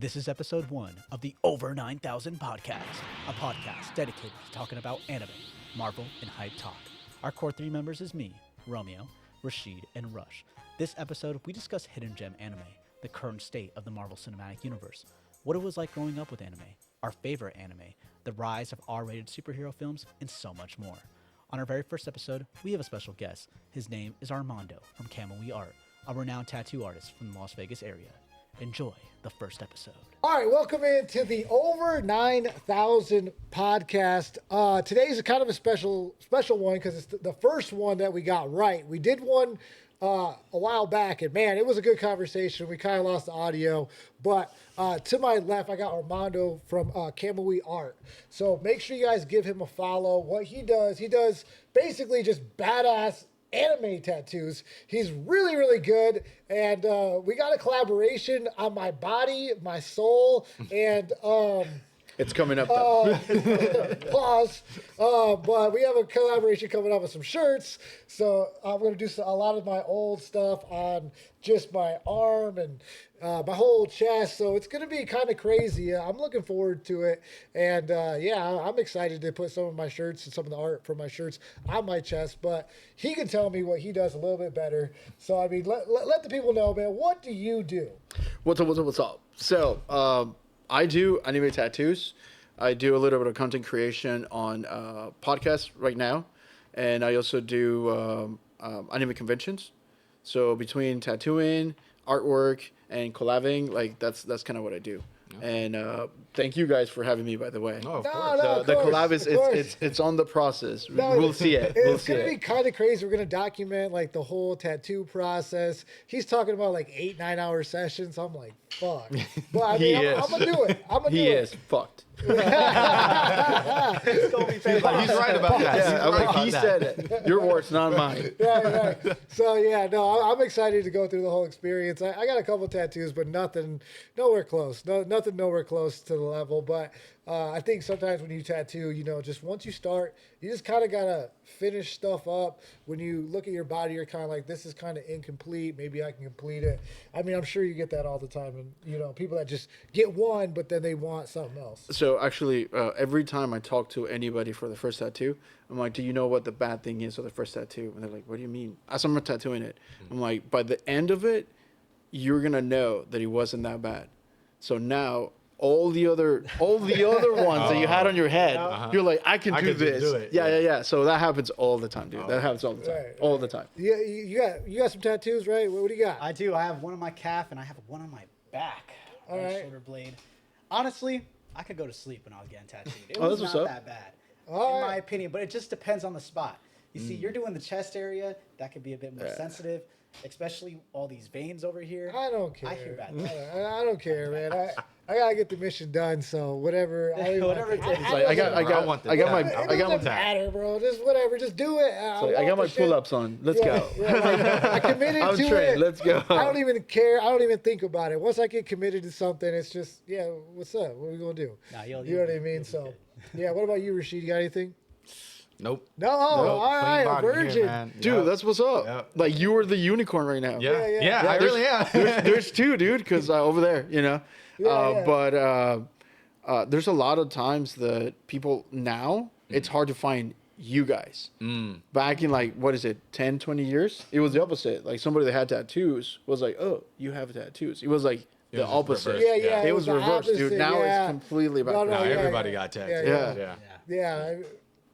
This is episode 1 of the Over 9000 podcast, a podcast dedicated to talking about anime, Marvel, and hype talk. Our core 3 members is me, Romeo, Rashid, and Rush. This episode, we discuss hidden gem anime, the current state of the Marvel Cinematic Universe, what it was like growing up with anime, our favorite anime, the rise of R-rated superhero films, and so much more. On our very first episode, we have a special guest. His name is Armando from Camel Art, a renowned tattoo artist from the Las Vegas area. Enjoy the first episode. All right, welcome into the Over 9000 podcast. Today's a kind of a special one because it's the first one that we got right. We did one a while back, and man, it was a good conversation. We kind of lost the audio, but to my left, I got Armando from Camel Art. So make sure you guys give him a follow. What he does basically just badass anime tattoos. He's really, really good. And we got a collaboration on my body, my soul, and it's coming up though. Pause. But we have a collaboration coming up with some shirts. So I'm going to do a lot of my old stuff on just my arm and my whole chest. So it's going to be kind of crazy. I'm looking forward to it. And yeah, I'm excited to put some of my shirts and some of the art from my shirts on my chest. But he can tell me what he does a little bit better. So, I mean, let the people know, man, what do you do? What's up? So, I do anime tattoos. I do a little bit of content creation on podcasts right now. And I also do anime conventions. So between tattooing, artwork, and collabing, like that's kind of what I do. Okay. And thank you guys for having me, by the way. Oh, of course. The collab is it's on the process. We'll see it. It's gonna be kind of crazy. We're gonna document like the whole tattoo process. He's talking about like 8-9 hour sessions. I'm like, fuck. But I mean, I'm gonna do it. He is fucked. He's right about that. Yeah, he said it. Your words, not mine. Right. So yeah, no, I'm excited to go through the whole experience. I got a couple tattoos, but nowhere close. Nothing nowhere close to the level. But I think sometimes when you tattoo, just once you start, you just kind of gotta finish stuff up. When you look at your body, you're kind of like, this is kind of incomplete. Maybe I can complete it. I mean, I'm sure you get that all the time, and people that just get one, but then they want something else. So actually, every time I talk to anybody for the first tattoo, I'm like, do you know what the bad thing is of the first tattoo? And they're like, what do you mean? As I'm tattooing it, I'm like, by the end of it, you're gonna know that it wasn't that bad. So now all the other ones that you had on your head, you're like, I can do this. Do it. Yeah. So that happens all the time, dude. That happens all the time. Right. All the time. Yeah, you got some tattoos, right? What do you got? I do. I have one on my calf and I have one on my back. All right. Shoulder blade. Honestly, I could go to sleep when I was getting tattooed. It Oh, was that's not what's that bad, All in right. my opinion. But it just depends on the spot. You see, you're doing the chest area. That could be a bit more sensitive, especially all these veins over here. I don't care. I hear bad things. I don't care, man. I gotta get the mission done. So whatever. Whatever it takes. I got my doesn't matter, bro. Just whatever. Just do it. I got my pull-ups on. Let's go. I committed I'm to trained. it. Let's go. I don't even care. I don't even think about it. Once I get committed to something, it's just, yeah, what's up? What are we gonna do? Nah, you know what I mean? So, yeah. What about you, Rashid? You got anything? Nope. No. All right, a virgin. Man. Dude, Yep. that's what's up. Yep. Like, you were the unicorn right now. Yeah, I really am. there's two, dude, because over there, But there's a lot of times that people now, it's hard to find you guys. Back in, like, what is it, 10, 20 years? It was the opposite. Like, somebody that had tattoos was like, oh, you have tattoos. It was like the opposite. reversed. Yeah. It was the reversed, dude. opposite, Now yeah. it's completely back. No, Now yeah, everybody got tattoos. Yeah. Yeah. Yeah,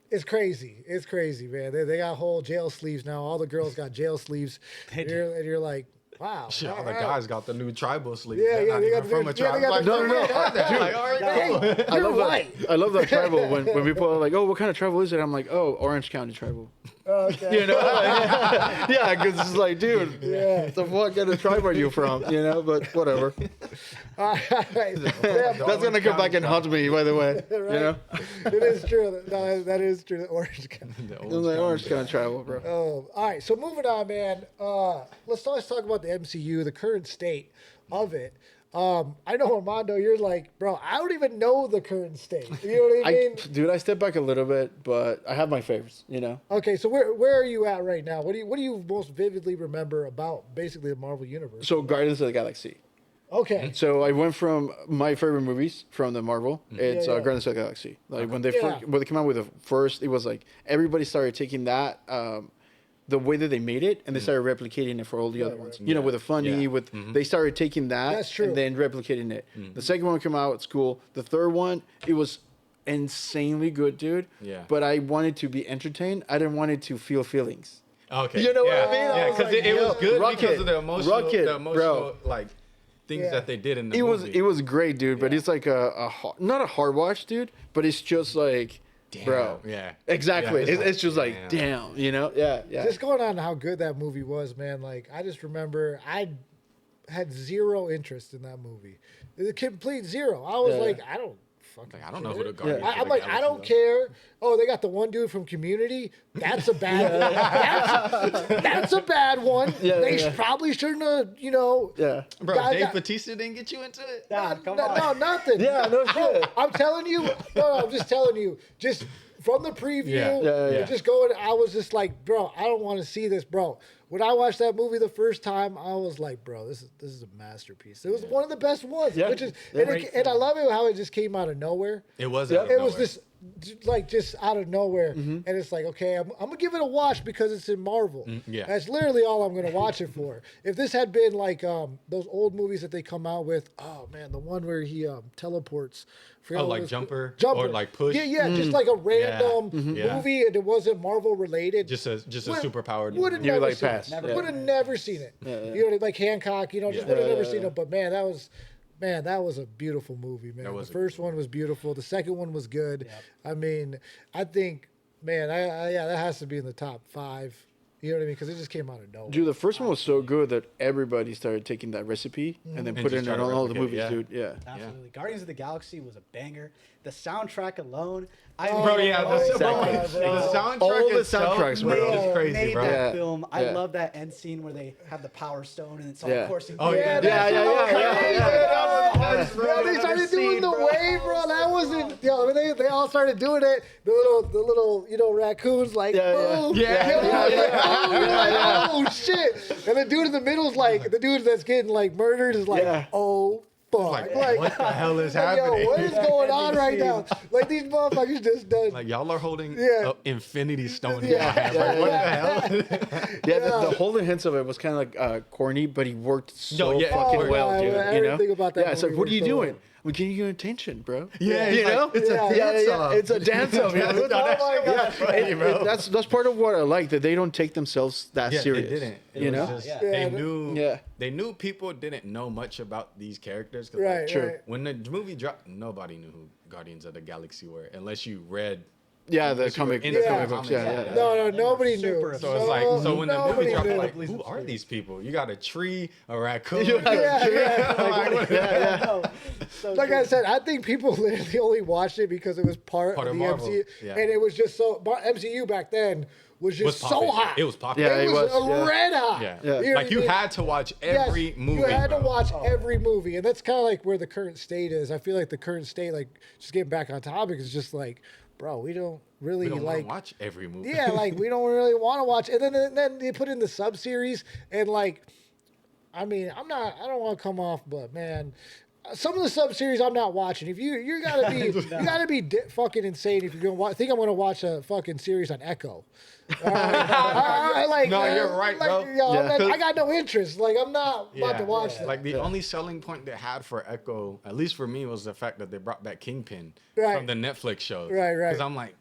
it's crazy. It's crazy, man. They got whole jail sleeves now. All the girls got jail sleeves. And you're like, wow. Shit, all all the right. guys got the new tribal sleeve. Yeah, They're not they even got from the- a yeah, they tribe. got Like, the- no, fuck that. Like, all right, cool. Hey, I you're love white. that. I love that tribal when people are like, "Oh, what kind of tribal is it?" I'm like, "Oh, Orange County tribal." Okay. Yeah, because it's like, dude, the fuck kind of tribe are you from? But whatever. All right. That's gonna come back and haunt me, by the way. It is true. No, that is true. The Orange County. It's like Orange County tribal, bro. Oh, all right. So moving on, man. Let's talk about the MCU, the current state of it. I know, Armando, you're like, bro, I don't even know the current state. You know what I mean? Dude, I step back a little bit, but I have my favorites, Okay, so where are you at right now? What do you most vividly remember about basically the Marvel universe? So Guardians of the Galaxy. Okay. So I went from my favorite movies from the Marvel. It's Yeah. Guardians of the Galaxy. Like when they Yeah. when they came out with the first, it was like everybody started taking that the way that they made it, and they started replicating it for all the other ones. You know, with the funny, Yeah. with they started taking that That's true. and then replicating it. The second one came out, it's cool. The third one, it was insanely good, dude. Yeah. But I wanted to be entertained. I didn't want it to feel feelings. Okay. You know what I mean? I Yeah, was because like, it was yo, good Rocket, because of the emotional, bro. like things Yeah. that they did in the It movie. was great, dude. But it's like not a hard watch, dude. But it's just like, bro. Yeah. Exactly. Yeah, it's just like, damn. You know? Yeah. Yeah. Just going on how good that movie was, man. Like, I just remember I had zero interest in that movie. The complete zero. I was like, I don't fucking Like, I don't know care. who the Guardians of I'm the like, I Galaxy don't are. care. Oh, they got the one dude from Community. That's a bad. That's a bad one. Yeah, They yeah. probably shouldn't have. You know. Yeah. Bro, Guy Dave got- Bautista didn't get you into it? No, nothing. Yeah, no shit. I'm telling you. No, I'm just telling you. Just from the preview, Yeah. just going. I was just like, bro, I don't want to see this, bro. When I watched that movie the first time, I was like, bro, this is a masterpiece. It was one of the best ones. Yeah. Which is, Yeah. and I love it how it just came out of nowhere. It was. Yeah. out of It was nowhere. this, like, just out of nowhere, Mm-hmm. and it's like, okay, I'm gonna give it a watch because it's in Marvel. yeah. That's literally all I'm gonna watch it for. If this had been like those old movies that they come out with, oh man, the one where he teleports. Forgot Oh, what like it was- Jumper? Or like Push? Yeah, just like a random Yeah. movie, and it wasn't Marvel related. Just a superpowered. Would have You never like seen pass. it. Yeah. Would have never seen it. You know, like Hancock. You know, just would have never seen it. But man, that was a beautiful movie, man. was The a first one was beautiful. The second one was good. I mean, I think, man, that has to be in the top 5. You know what I mean? Because it just came out of nowhere. Dude, the first one was so good that everybody started taking that recipe and then And putting just it try on to all the replicate it, movies, yeah. dude. Yeah. Absolutely. Guardians of the Galaxy was a banger. The soundtrack alone, I Bro, yeah, Exactly. the soundtrack All the itself soundtracks, was bro. just crazy, made bro. that Yeah. film. I Yeah. love that end scene where they have the Power Stone and it's all Yeah. coursing. Oh, through. yeah. Bro, they started doing the wave, bro. That wasn't. Yo, they all started doing it. The little, raccoons, like, Yeah, yeah. boom. Yeah. Yo, like, oh shit! And the dude in the middle is like, the dude that's getting like murdered is like, Yeah. oh fuck, Like, what the hell is yo, happening? what is going on right now? Like these motherfuckers just done. Like, y'all are holding Yeah. an Infinity Stone in Yeah. your hand. Like, what the hell? Yeah, the holding hints of it was kind of like corny, but he worked so No, yeah. fucking Oh, well, yeah, dude. yeah, You know? everything about that Yeah, it's like, movie what are was you so doing? well. We're getting you attention, bro. Yeah, you it's know? like, it's a Yeah, dance off. It's a dance off. Yeah, Oh my God. funny, bro. that's part of what I like, that they don't take themselves that Yeah, serious. they didn't. It You was know? just- Yeah. They Yeah. knew. Yeah. They knew people didn't know much about these characters. 'Cause, Right, like, True. right. when the movie dropped, nobody knew who Guardians of the Galaxy were, unless you read. Yeah, the unless you were comic, in the Yeah. comic books. Yeah, comics, yeah. No, They nobody were knew. super So it's like, so when the movie Nobody dropped, knew. like, who are these people? You got a tree, a raccoon. Like I said, I think people literally only watched it because it was part Part of of the Marvel, MCU, yeah. and it was just so. MCU back then was just so popular. hot. It was popular. Yeah, It it was, was, yeah. red hot. Yeah. Yeah. You know Like, what you I mean? had to watch Yes, every movie. You had to bro. watch every movie, and that's kind of like where the current state is. I feel like the current state, like just getting back on topic, is just like, bro, we don't really We don't wanna like. watch every movie. Yeah, like we don't really want to watch. And then they put in the sub series, and like, I mean, I don't want to come off, but man, some of the sub series I'm not watching. If you gotta be fucking insane if you're gonna watch. Think I'm gonna watch a fucking series on Echo. Like, No, you're right, like, bro. yo, Yeah. I'm like, I got no interest. Like I'm not about to watch that. Like the only selling point they had for Echo, at least for me, was the fact that they brought back Kingpin Right. from the Netflix show. Right. Because I'm like,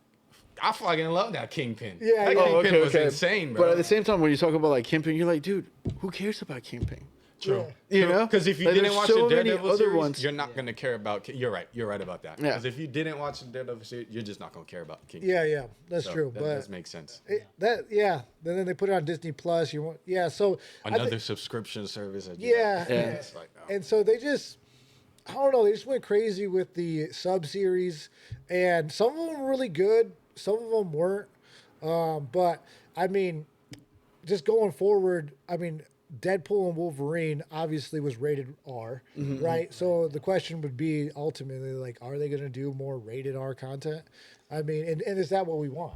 I fucking love that Kingpin. Yeah, that yeah. Kingpin was insane, bro. But at the same time, when you talk about like Kingpin, you're like, dude, who cares about Kingpin? True. You know? Because if you Like, didn't there's watch so the many Daredevil other series, ones. you're not gonna care about. You're right. You're right about that. Yeah. Because if you didn't watch the Daredevil series, you're just not gonna care about Kingpin. Yeah, that's So true. That But does make sense. And then they put it on Disney Plus. So I thi- Another subscription service. Yeah. It's like, oh. And so they just, I don't know, they just went crazy with the sub series, and some of them were really good, some of them weren't. But I mean, just going forward, I mean, Deadpool and Wolverine obviously was rated R, right? So the question would be ultimately like, are they going to do more rated R content? I mean, and is that what we want?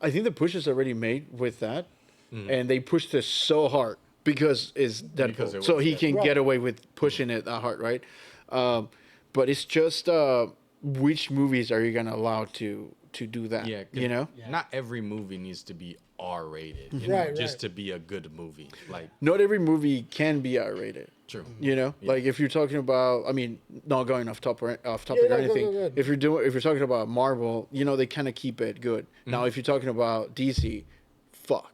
I think the push is already made with that, and they pushed this so hard because it's Deadpool, Because it so was he Deadpool. can Right. get away with pushing it that hard, right? But it's just which movies are you gonna allow to do that? Yeah, you know. not every movie needs to be R-rated, Right, just right. to be a good movie. Like, Not every movie can be R-rated. true. You know, like if you're talking about, I mean, not going off topic Yeah, or no, anything. go. If you're talking about Marvel, you know, they kind of keep it good. Now, if you're talking about DC, fuck,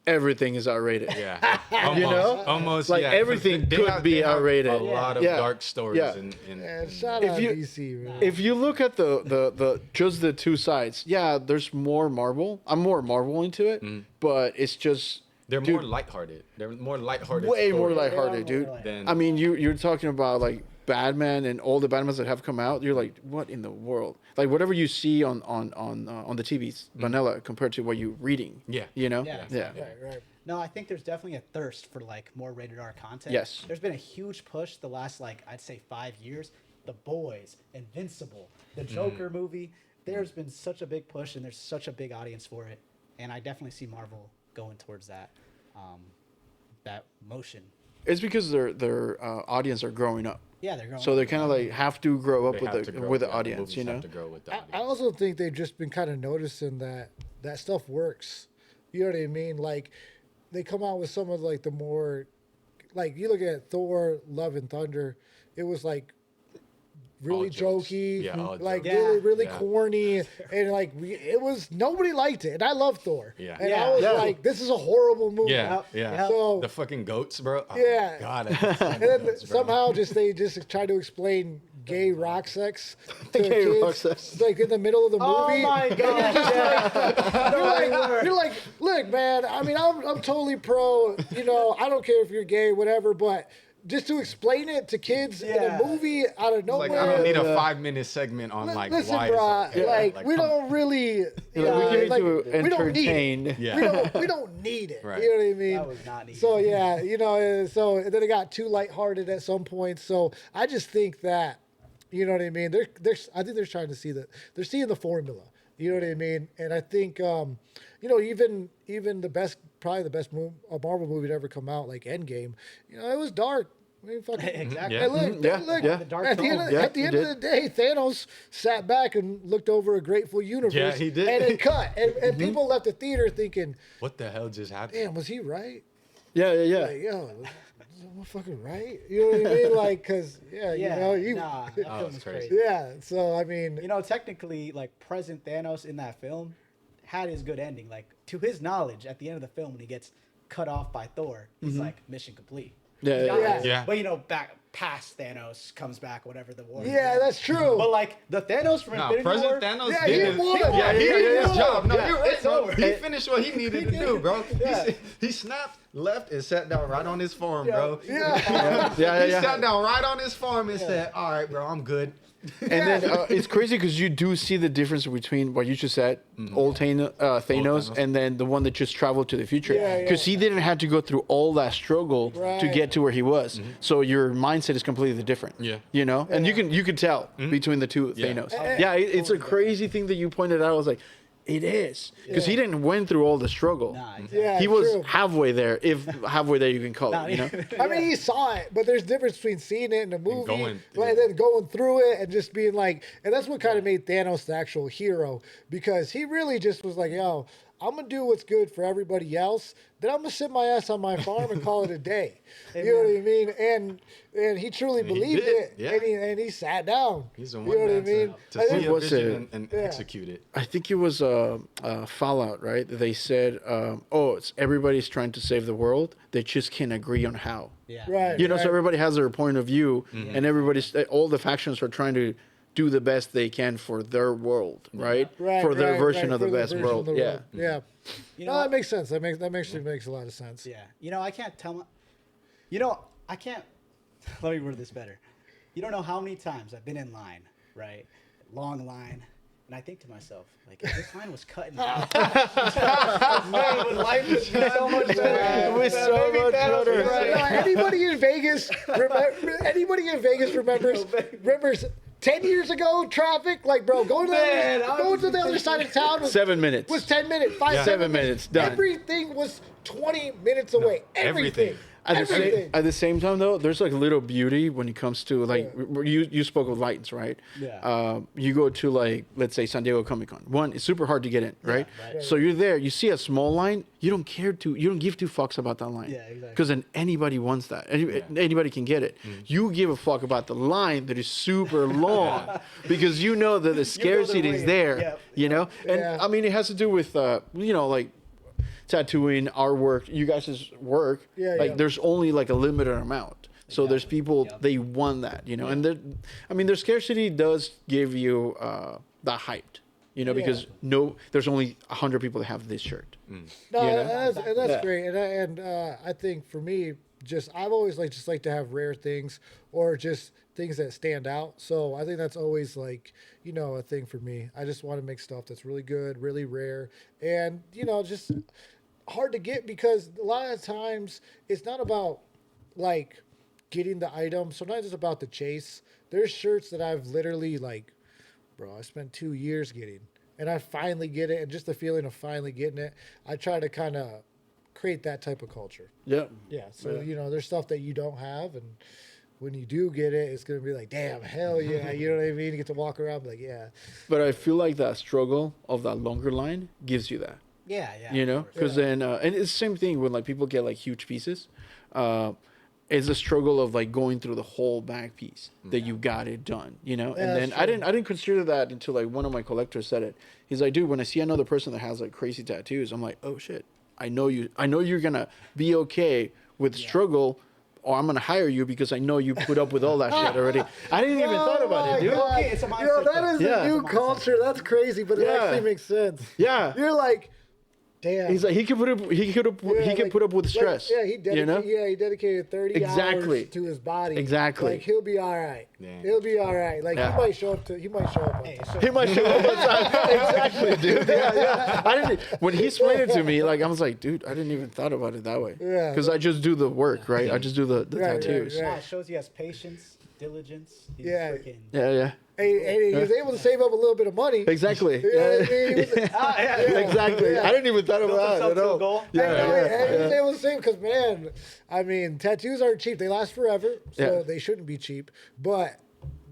everything is R-rated. Yeah, almost, know? almost Like, yeah, 'cause everything could have- be they have R-rated. A lot of Yeah. dark stories Yeah. in And shout If out you- DC, man. If you look at the just the two sides, yeah, there's more Marvel. I'm more Marvel into it, but it's just they're dude, more lighthearted. They're more lighthearted. way more stories. lighthearted, Yeah, more dude. light. Than- I mean, you're talking about like Batman and all the Batmans that have come out. You're like, what in the world? Like whatever you see on the TV's vanilla compared to what you're reading. Yeah. You know. Yeah. Yeah. Right. No, I think there's definitely a thirst for like more rated R content. Yes. There's been a huge push the last like I'd say 5 years. The Boys, Invincible, the Joker movie. There's been such a big push and there's such a big audience for it, and I definitely see Marvel going towards that motion. It's because their audience are growing up, Yeah, they're going. so they kind of like have to grow up They with have to the grow- with the yeah, audience. movies You know. have to grow with the I audience. also think they've just been kind of noticing that stuff works. You know what I mean? Like they come out with some of like the more, like you look at Thor: Love and Thunder, it was like really All jokes. jokey, Yeah, all like jokes. really Yeah. corny, and like it was nobody liked it, and I love Thor, Yeah. and Yeah. I was Yeah. like, this is a horrible movie. Yeah, Yep, yeah. yep. So The fucking goats, bro. Oh, Yeah. my God. I hate and then goats, bro. somehow they just try to explain gay rock sex to Gay kids, rock sex. like in the middle of the movie. Oh my god! Yeah. You're like, look, man. I mean, I'm totally pro. You know, I don't care if you're gay, whatever. But just to explain it to kids in Yeah. a movie out of nowhere. Like, I don't need a 5-minute segment on like Listen, why. bro. It's okay. Like, we come don't really. You Like, know, we came like, to we don't need it. entertain. Yeah. We don't need it. Right. You know what I mean? That was not needed. So yeah, you know, so and then it got too lighthearted at some point. So I just think that, you know what I mean? I think they're trying to see they're seeing the formula. You know what I mean? And I think, you know, even probably the best Marvel movie to ever come out, like Endgame. You know, it was dark. I mean, fucking. Exactly. Hey, look, Yeah, look. yeah. The dark At the end, tone. of, Yeah, at the, he end of did. the day, Thanos sat back and looked over a grateful universe. Yeah, he did. And it cut. And people left the theater thinking, What the hell just happened? damn, was he right? Yeah. Like, yo, is that motherfucking right? You know what I mean? Like, cause Yeah, you know, nah, that film it's was crazy. crazy. yeah. So I mean, You know, technically, like present Thanos in that film had his good ending. Like to his knowledge, at the end of the film, when he gets cut off by Thor, he's like mission complete. Yeah, He yeah, dies. yeah. But you know, back past Thanos comes back, whatever the war. yeah, is. that's true. But like the Thanos from Nah, Infinity President War, Thanos Yeah, did he his, won. yeah, he Yeah, did he his won. job. No, Yeah, you're right, it's bro. over. He finished what he needed to do, bro. Yeah. He snapped, left, and sat down right on his farm, bro. yeah. Yeah, He yeah. sat down right on his farm and said, "All right, bro, I'm good." And then it's crazy because you do see the difference between what you just said, old Thanos, Thanos. and then the one that just traveled to the future. Yeah, Because he didn't have to go through all that struggle to Right. get to where he was. So your mindset is completely different. Yeah. You know, and you can tell between the two Yeah. Thanos. Yeah, it's a crazy thing that you pointed out. I was like, it is because he didn't went through all the struggle. Nah, exactly. Yeah, He was true. halfway there, if halfway there you can call Nah, it. You know. I mean, he saw it, but there's difference between seeing it in the movie, going- like, then going through it and just being like, and that's what kind of made Thanos the actual hero, because he really just was like, yo, I'm gonna do what's good for everybody else. Then I'm gonna sit my ass on my farm and call it a day. You know what I mean? And he truly he believed did, it, yeah. and he sat down. He's the You one know what I mean? to I see think- a Was vision it- and Yeah. execute it. I think it was Fallout, right? They said, it's everybody's trying to save the world. They just can't agree on how. Yeah. Right. You know, so right. everybody has their point of view, and all the factions are trying to do the best they can for their world, right? Right, for their right, version right, of the for best version world. of the Yeah. Yeah. You No, know, that makes sense. That actually makes a lot of sense. Yeah. You know, I can't tell my. You know, I can't. Let me word this better. You don't know how many times I've been in line, right? Long line. And I think to myself, like, if this line was cut in half, man, would life be so much better? It was so much better. No, anybody in Vegas remembers 10 years ago traffic? Like, bro, going to the other side of town was 7 minutes. 10 minutes, 7 7 minutes, done. Everything was 20 minutes away. Everything. At the same time, though, there's like a little beauty when it comes to like you spoke of lights, right? Yeah. You go to like, let's say San Diego Comic Con. One, it's super hard to get in, right? right. So you're there, you see a small line, you don't give two fucks about that line. Yeah, exactly. Because then anybody wants that. Anybody can get it. You give a fuck about the line that is super long because you know that the scarcity is there. You know, and I mean it has to do with like tattooing, our work, you guys' work. There's only like a limited amount. So there's people they want that, and their scarcity does give you the hyped, because there's only 100 people that have this shirt. No, and that's great. And I think for me, I've always like to have rare things or just things that stand out. So I think that's always like, a thing for me. I just want to make stuff that's really good, really rare, and just hard to get because a lot of times it's not about like getting the item. Sometimes it's about the chase. There's shirts that I've literally like, bro, I spent 2 years getting, and I finally get it, and just the feeling of finally getting it. I try to kind of create that type of culture. Yeah. So there's stuff that you don't have, and when you do get it, it's gonna be like, damn, hell yeah, you know what I mean? You get to walk around like, yeah. But I feel like that struggle of that longer line gives you that. Yeah. Because then and it's the same thing when like people get like huge pieces. It's a struggle of like going through the whole back piece that you got it done, and then I didn't consider that until like one of my collectors said it. He's like, dude, when I see another person that has like crazy tattoos, I'm like, oh shit, I know you're gonna be okay with struggle, or I'm gonna hire you because I know you put up with all that shit already. I didn't even thought about it, dude. God. Okay, it's a mindset. That is a new culture. That's crazy, but it actually makes sense. Yeah. You're like, damn. He's like he could put up with stress. He dedicated 30 hours to his body. Exactly. Like he'll be all right. Yeah. He'll be all right. Like he might show up. He might show up one time. Exactly, dude. Yeah. I didn't. When he explained it to me, like I was like, dude, I didn't even thought about it that way. Yeah. Because I just do the work, right? I just do the tattoos. Yeah, it shows he has patience, diligence. He's freaking... Yeah. And he was able to save up a little bit of money. Exactly. Exactly. I didn't even thought about that at all. He was able to save because, man, I mean, tattoos aren't cheap. They last forever, so they shouldn't be cheap. But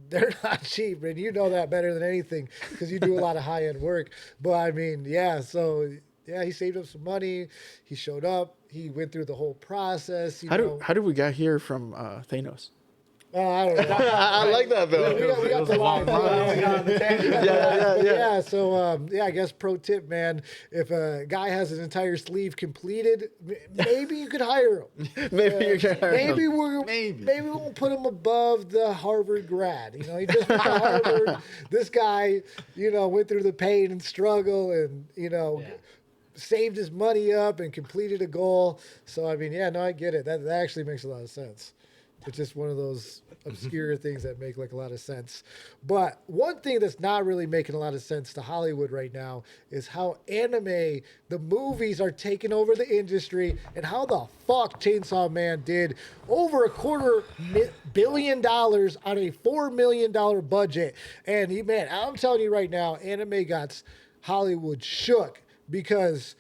they're not cheap, and you know that better than anything because you do a lot of high-end work. But, I mean, so, he saved up some money. He showed up. He went through the whole process. How did we get here from Thanos? I don't know. I like that though. We got the line. Yeah. So I guess pro tip, man. If a guy has an entire sleeve completed, maybe you could hire him. Maybe you can hire him. Maybe we won't put him above the Harvard grad. He just went to Harvard. This guy, went through the pain and struggle, and saved his money up and completed a goal. So I mean, I get it. That actually makes a lot of sense. It's just one of those obscure things that make like a lot of sense. But one thing that's not really making a lot of sense to Hollywood right now is how anime, the movies, are taking over the industry, and how the fuck Chainsaw Man did over $250 million on a $4 million budget. And I'm telling you right now, anime got Hollywood shook because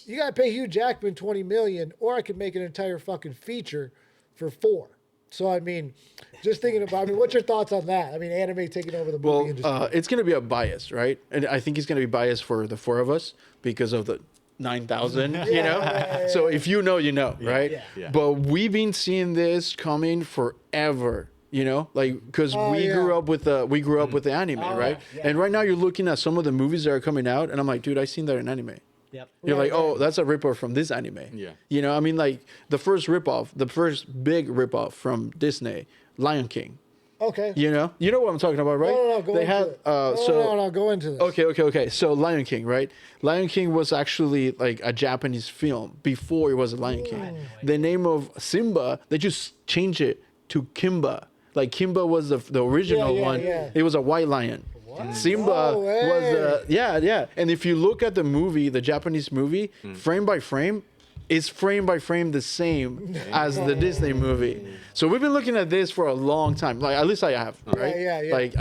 you got to pay Hugh Jackman $20 million, or I could make an entire fucking feature for $4 million. So, I mean, just thinking about, what's your thoughts on that? I mean, anime taking over the movie industry. It's going to be a bias, right? And I think it's going to be biased for the four of us because of the 9,000, So if you know, right? Yeah. But we've been seeing this coming forever, because we grew up with the anime, right? Yeah. And right now you're looking at some of the movies that are coming out, and I'm like, dude, I seen that in anime. Yep. You're like, oh, that's a ripoff from this anime. Yeah. Like the first big ripoff from Disney, Lion King. Okay. You know what I'm talking about, right? No, go into it. No, go into this. Okay. So Lion King, right? Lion King was actually like a Japanese film before it was a Lion King. The name of Simba, they just changed it to Kimba. Like Kimba was the original one. Yeah. It was a white lion. What? Simba was and if you look at the movie, the Japanese movie, frame by frame, it's frame by frame the same as the Disney movie. So we've been looking at this for a long time. Like at least I have, right? Yeah. Like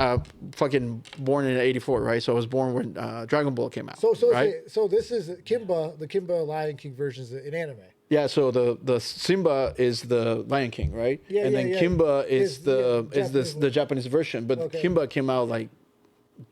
fucking born in '84, right? So I was born when Dragon Ball came out. So right? So this is Kimba, the Kimba Lion King version is in anime. Yeah, so the Simba is the Lion King, right? Yeah, and yeah, then yeah. Kimba is Is the the is Japanese the Japanese version, but Okay. Kimba came out like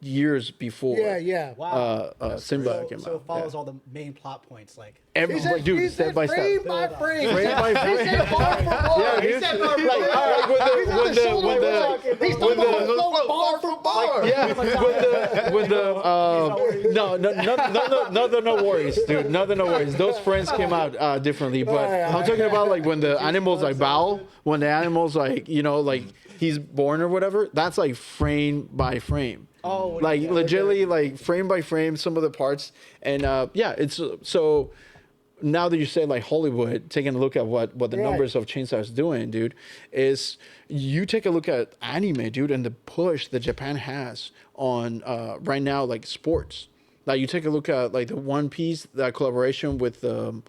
years before. Yeah. Wow. Simba so, came so out. it follows yeah. all the main plot points, like Every, dude, step by frame step. by frame. Frame by frame. He said bar for bar. Yeah, He dude. said bar for Like, bar. when the He's talking about bar for bar. yeah, when the nothing, no worries, dude. Nothing, no worries. Those friends came out differently, but I'm talking about like when the animals like bow, when the animals like like he's born or whatever. That's like frame by frame. Oh, like yeah. legitimately like frame by frame some of the parts, and yeah, it's so. Now that you say like Hollywood, taking a look at what the numbers of Chainsaw is doing, dude, is you take a look at anime, dude, and the push that Japan has on right now, like sports. Like you take a look at like the One Piece, that collaboration with the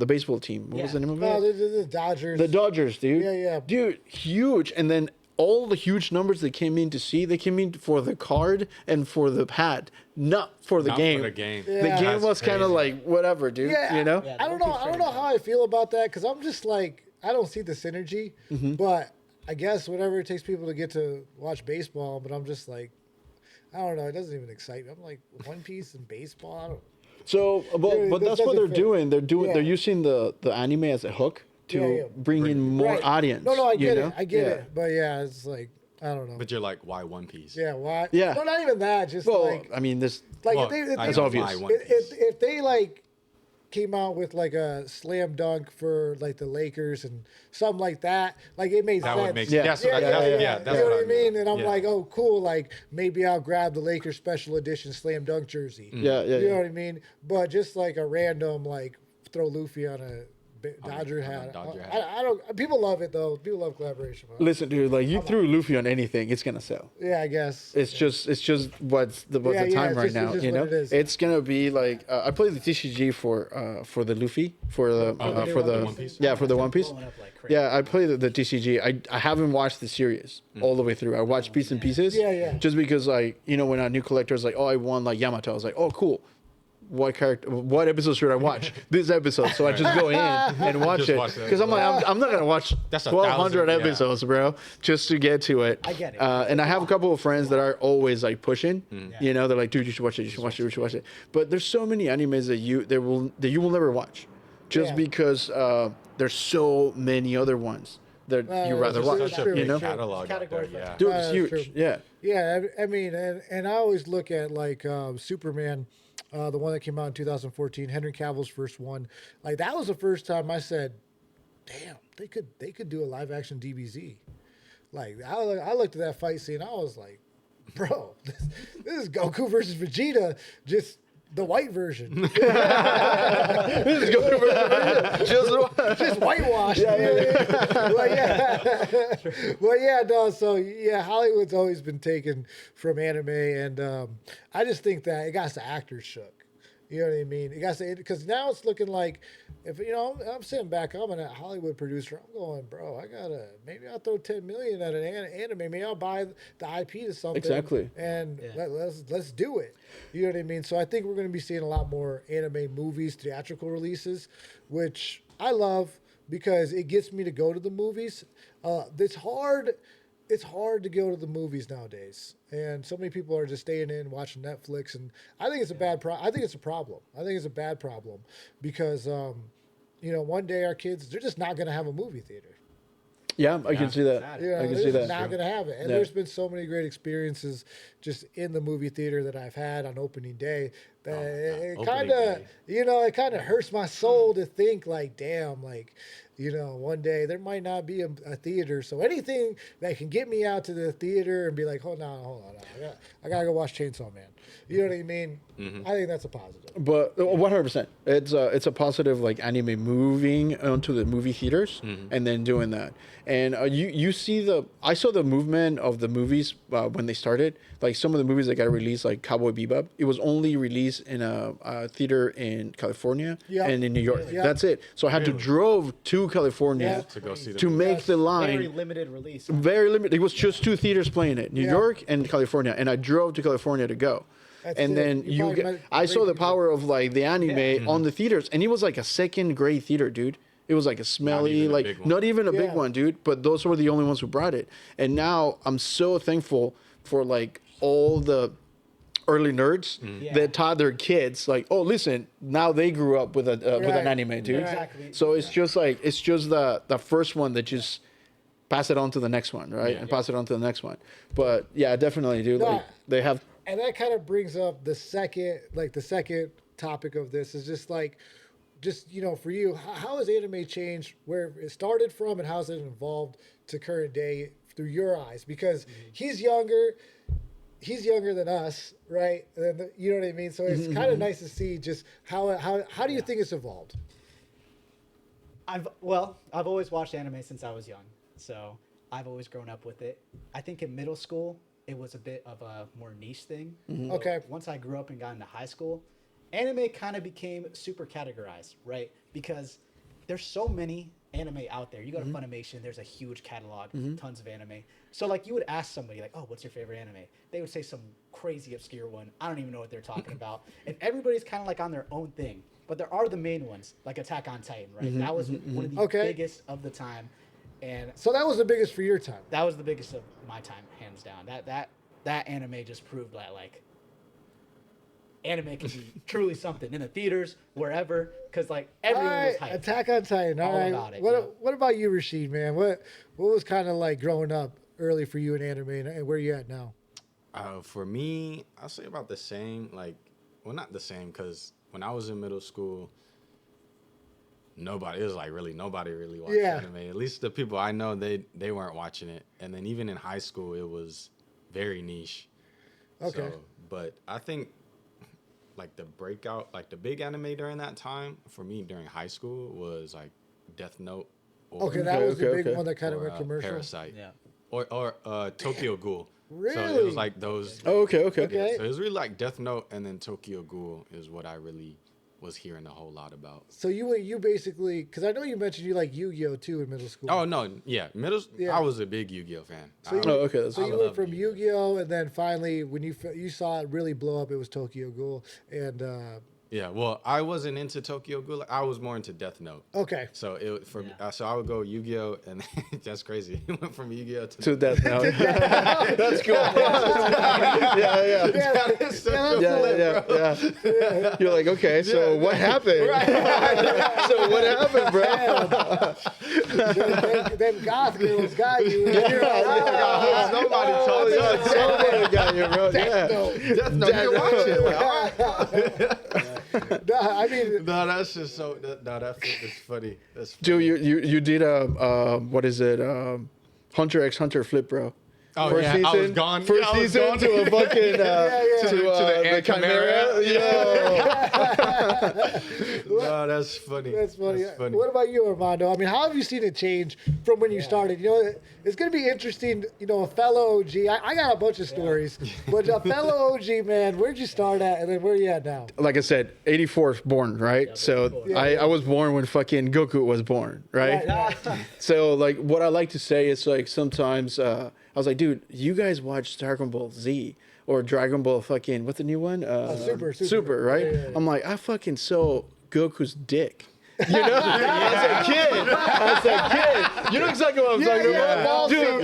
baseball team. What was the name of No, it? the Dodgers. The Dodgers, dude. Yeah. Dude, huge. And then all the huge numbers they came in to see, they came in for the card and for the hat, not for the Not game. for the game. The game That's was kind of crazy. like whatever, dude. Yeah, You know? Yeah. I don't know how I feel about that because I'm just like I don't see the synergy, but I guess whatever it takes people to get to watch baseball. But I'm just like, I don't know. It doesn't even excite me. I'm like One Piece and baseball. I don't. So, but that that's what doesn't they're fit. doing. They're Yeah. using the anime as a hook to Yeah. bring in more Right. audience. No, I get you know? it. I get Yeah. it. But yeah, it's like I don't know. But you're like, why One Piece? Yeah, why? Yeah. No, not even that. Just Well, like I mean, this. like Well, if they, I It's know obvious. why One Piece. if they like came out with like a slam dunk for like the Lakers and something like that, like it made That sense. would make Yeah. sense. That's You know what I mean? And I'm yeah. like, oh, cool. Like maybe I'll grab the Lakers special edition slam dunk jersey. Yeah, yeah, You know yeah. what I mean? But just like a random like throw Luffy on a Dodger on a hat. Dodger hat. I don't. People love it though. People love collaboration. Listen, dude, like you threw Luffy on anything, it's gonna sell. Yeah, I guess. It's just what's the Yeah, yeah, time it's right just- now, it's just you know. what it is. It's gonna be like I played the TCG for the Luffy for the for the One Piece? yeah for the One Piece. blowing up like crazy. Yeah, I played the TCG. I haven't watched the series all the way through. I watched bits and pieces. Yeah. Just because like when a new collector is like, oh, I won like Yamato, I was like, oh, cool. What character? What episode should I watch? This episode. So I just go in and watch Just it watch the because I'm like, I'm not gonna watch That's 1,200 1,000, yeah. episodes, bro, just to get to it. I get it. And I have a couple of friends that are always like pushing. You know, they're like, dude, you should watch it. You should watch it. You should watch it. But there's so many animes that you will never watch, just Yeah. because there's so many other ones that you rather it's watch. true, Such a true, You big know, catalog out there. Category for Yeah. dude, Yeah, it's that's huge. true. Yeah. Yeah, I mean, and I always look at like Superman, the one that came out in 2014, Henry Cavill's first one. Like that was the first time I said, "Damn, they could do a live action DBZ." Like I looked at that fight scene, I was like, "Bro, this is Goku versus Vegeta, just the white version, just whitewashed." Well, yeah, no. So yeah, Hollywood's always been taken from anime, and I just think that it got the actors shook. You know what I mean? It got because now it's looking like if I'm sitting back, I'm a Hollywood producer. I'm going, bro. Maybe I'll throw 10 million at an anime. Maybe I'll buy the IP to something. Exactly. And let's do it. You know what I mean? So I think we're going to be seeing a lot more anime movies, theatrical releases, which I love because it gets me to go to the movies. It's hard to go to the movies nowadays, and so many people are just staying in watching Netflix, and I think it's a I think it's a problem. I think it's a bad problem because one day our kids, they're just not going to have a movie theater. Yeah, I can see that. Yeah, I can they're see just that. not going to have it. And Yeah. there's been so many great experiences just in the movie theater that I've had on opening day that it Opening kind of hurts my soul to think like, damn, like, one day there might not be a theater. So anything that can get me out to the theater and be like, hold on. I gotta go watch Chainsaw Man. You know what I mean? I think that's a positive. But 100%, it's a positive, like anime moving onto the movie theaters and then doing that. And you see I saw the movement of the movies when they started. Like some of the movies that got released, like Cowboy Bebop, it was only released in a theater in California and in New York. Yep. That's it. So I had to drove to California To go see the to make the line. Very limited release. Very limited. It was just two theaters playing it, New Yeah. York and California, and I drove to California to go. That's and it. then You probably get. met I saw great the people. power of like the anime on the theaters, and it was like a second grade theater, dude. It was like a smelly, even a like big one. not even a big Yeah. one, dude. But those were the only ones who brought it. And now I'm so thankful for like all the early nerds Yeah. that taught their kids like, oh, listen, now they grew up with with Right. an anime, dude. Exactly. So it's just like it's just the first one that just pass it on to the next one, right? Yeah. And pass it on to the next one. But yeah, definitely, dude. No, Like they have. And that kind of brings up the second topic of this is just for you, how has anime changed where it started from and how has it evolved to current day through your eyes? Because he's younger than us, right? And you know what I mean? So it's kind of nice to see just how do you think it's evolved? I've always watched anime since I was young, so I've always grown up with it. I think in middle school it was a bit of a more niche thing. Okay. Once I grew up and got into high school, anime kind of became super categorized, right? Because there's so many anime out there. You go to Funimation, there's a huge catalog, tons of anime. So like you would ask somebody like, "Oh, what's your favorite anime?" They would say some crazy obscure one. I don't even know what they're talking about. And everybody's kind of like on their own thing. But there are the main ones, like Attack on Titan, right? That was one of the Okay. biggest of the time. And So that was the biggest for your time. that was the biggest of my time, hands down. That anime just proved that like anime can be truly something in the theaters, wherever, because like everyone was hyped. Attack on Titan. All All right. about it, What yeah. what about you, Rashid, man? What was kind of like growing up early for you in anime and where you at now? For me, I'll say about the same. Like, well, not the same, because when I was in middle school, nobody really watched Yeah. anime. At least the people I know, they weren't watching it. And then even in high school, it was very niche. Okay. So, but I think like the breakout, like the big anime during that time for me during high school was like Death Note. Or, Okay, that was the big okay. one that kind of or, went commercial. Parasite. Yeah. Or Tokyo Ghoul. So it Really? was like those. Oh, okay. Okay. So it was really like Death Note and then Tokyo Ghoul is what I really was hearing a whole lot about. So you basically, because I know you mentioned you like Yu-Gi-Oh too in middle school. Oh no, yeah, Yeah. I was a big Yu-Gi-Oh fan. So you, Oh, okay, that's so you fine. went from Yu-Gi-Oh and then finally when you saw it really blow up, it was Tokyo Ghoul and Yeah, well, I wasn't into Tokyo Ghoul. I was more into Death Note. okay. So it for Yeah. so I would go Yu-Gi-Oh and that's crazy. It went from Yu-Gi-Oh To Death Note. That's cool. yeah. Yeah, That's such a Yeah, flip, yeah. You're like, okay, so what happened? So what happened, bro? them goth girls got you. And you're like, Yeah. Somebody told you. Somebody got you, bro. Yeah. Death Note, you watch it. Like, all right. No, I mean, No, that's just so. No, that flip is funny. That's funny. Dude, you did what is it? Hunter x Hunter flip, bro. Oh, First yeah, season, I was gone. First Yeah, I was season gone. to a fucking To the Ant Chimera. Yo. No, that's funny. that's funny. What about you, Armando? I mean, how have you seen it change from when you started? You know, it's going to be interesting. You know, a fellow OG. I got a bunch of stories, but a fellow OG, man, where'd you start at, and then where you at now? Like I said, 84 born, right? So 84. I was born when fucking Goku was born, right? So like what I like to say is like sometimes I was like, dude, you guys watch Dragon Ball Z or Dragon Ball fucking what's the new one? Super. Right? Yeah. I'm like, I fucking saw Goku's dick. You know, as a kid, you know exactly what I'm talking about, dude.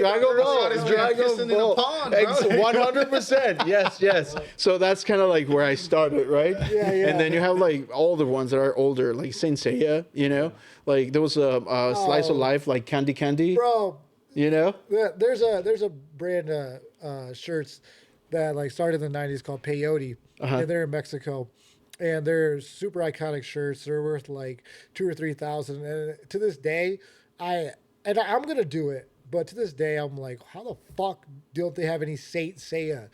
Dragon Ball, Kissing in the pond, bro. 100%. Yes. So that's kind of like where I started, right? Yeah. And then you have like all the ones that are older, like Saint Seiya. You know, like there was a slice of life, like Candy. Bro, You know, there's a brand shirts that like started in the 90s called Peyote, and they're in Mexico. And they're super iconic shirts. They're worth like 2,000 or 3,000. And to this day, I'm gonna do it. But to this day, I'm like, how the fuck don't they have any Saint Seiya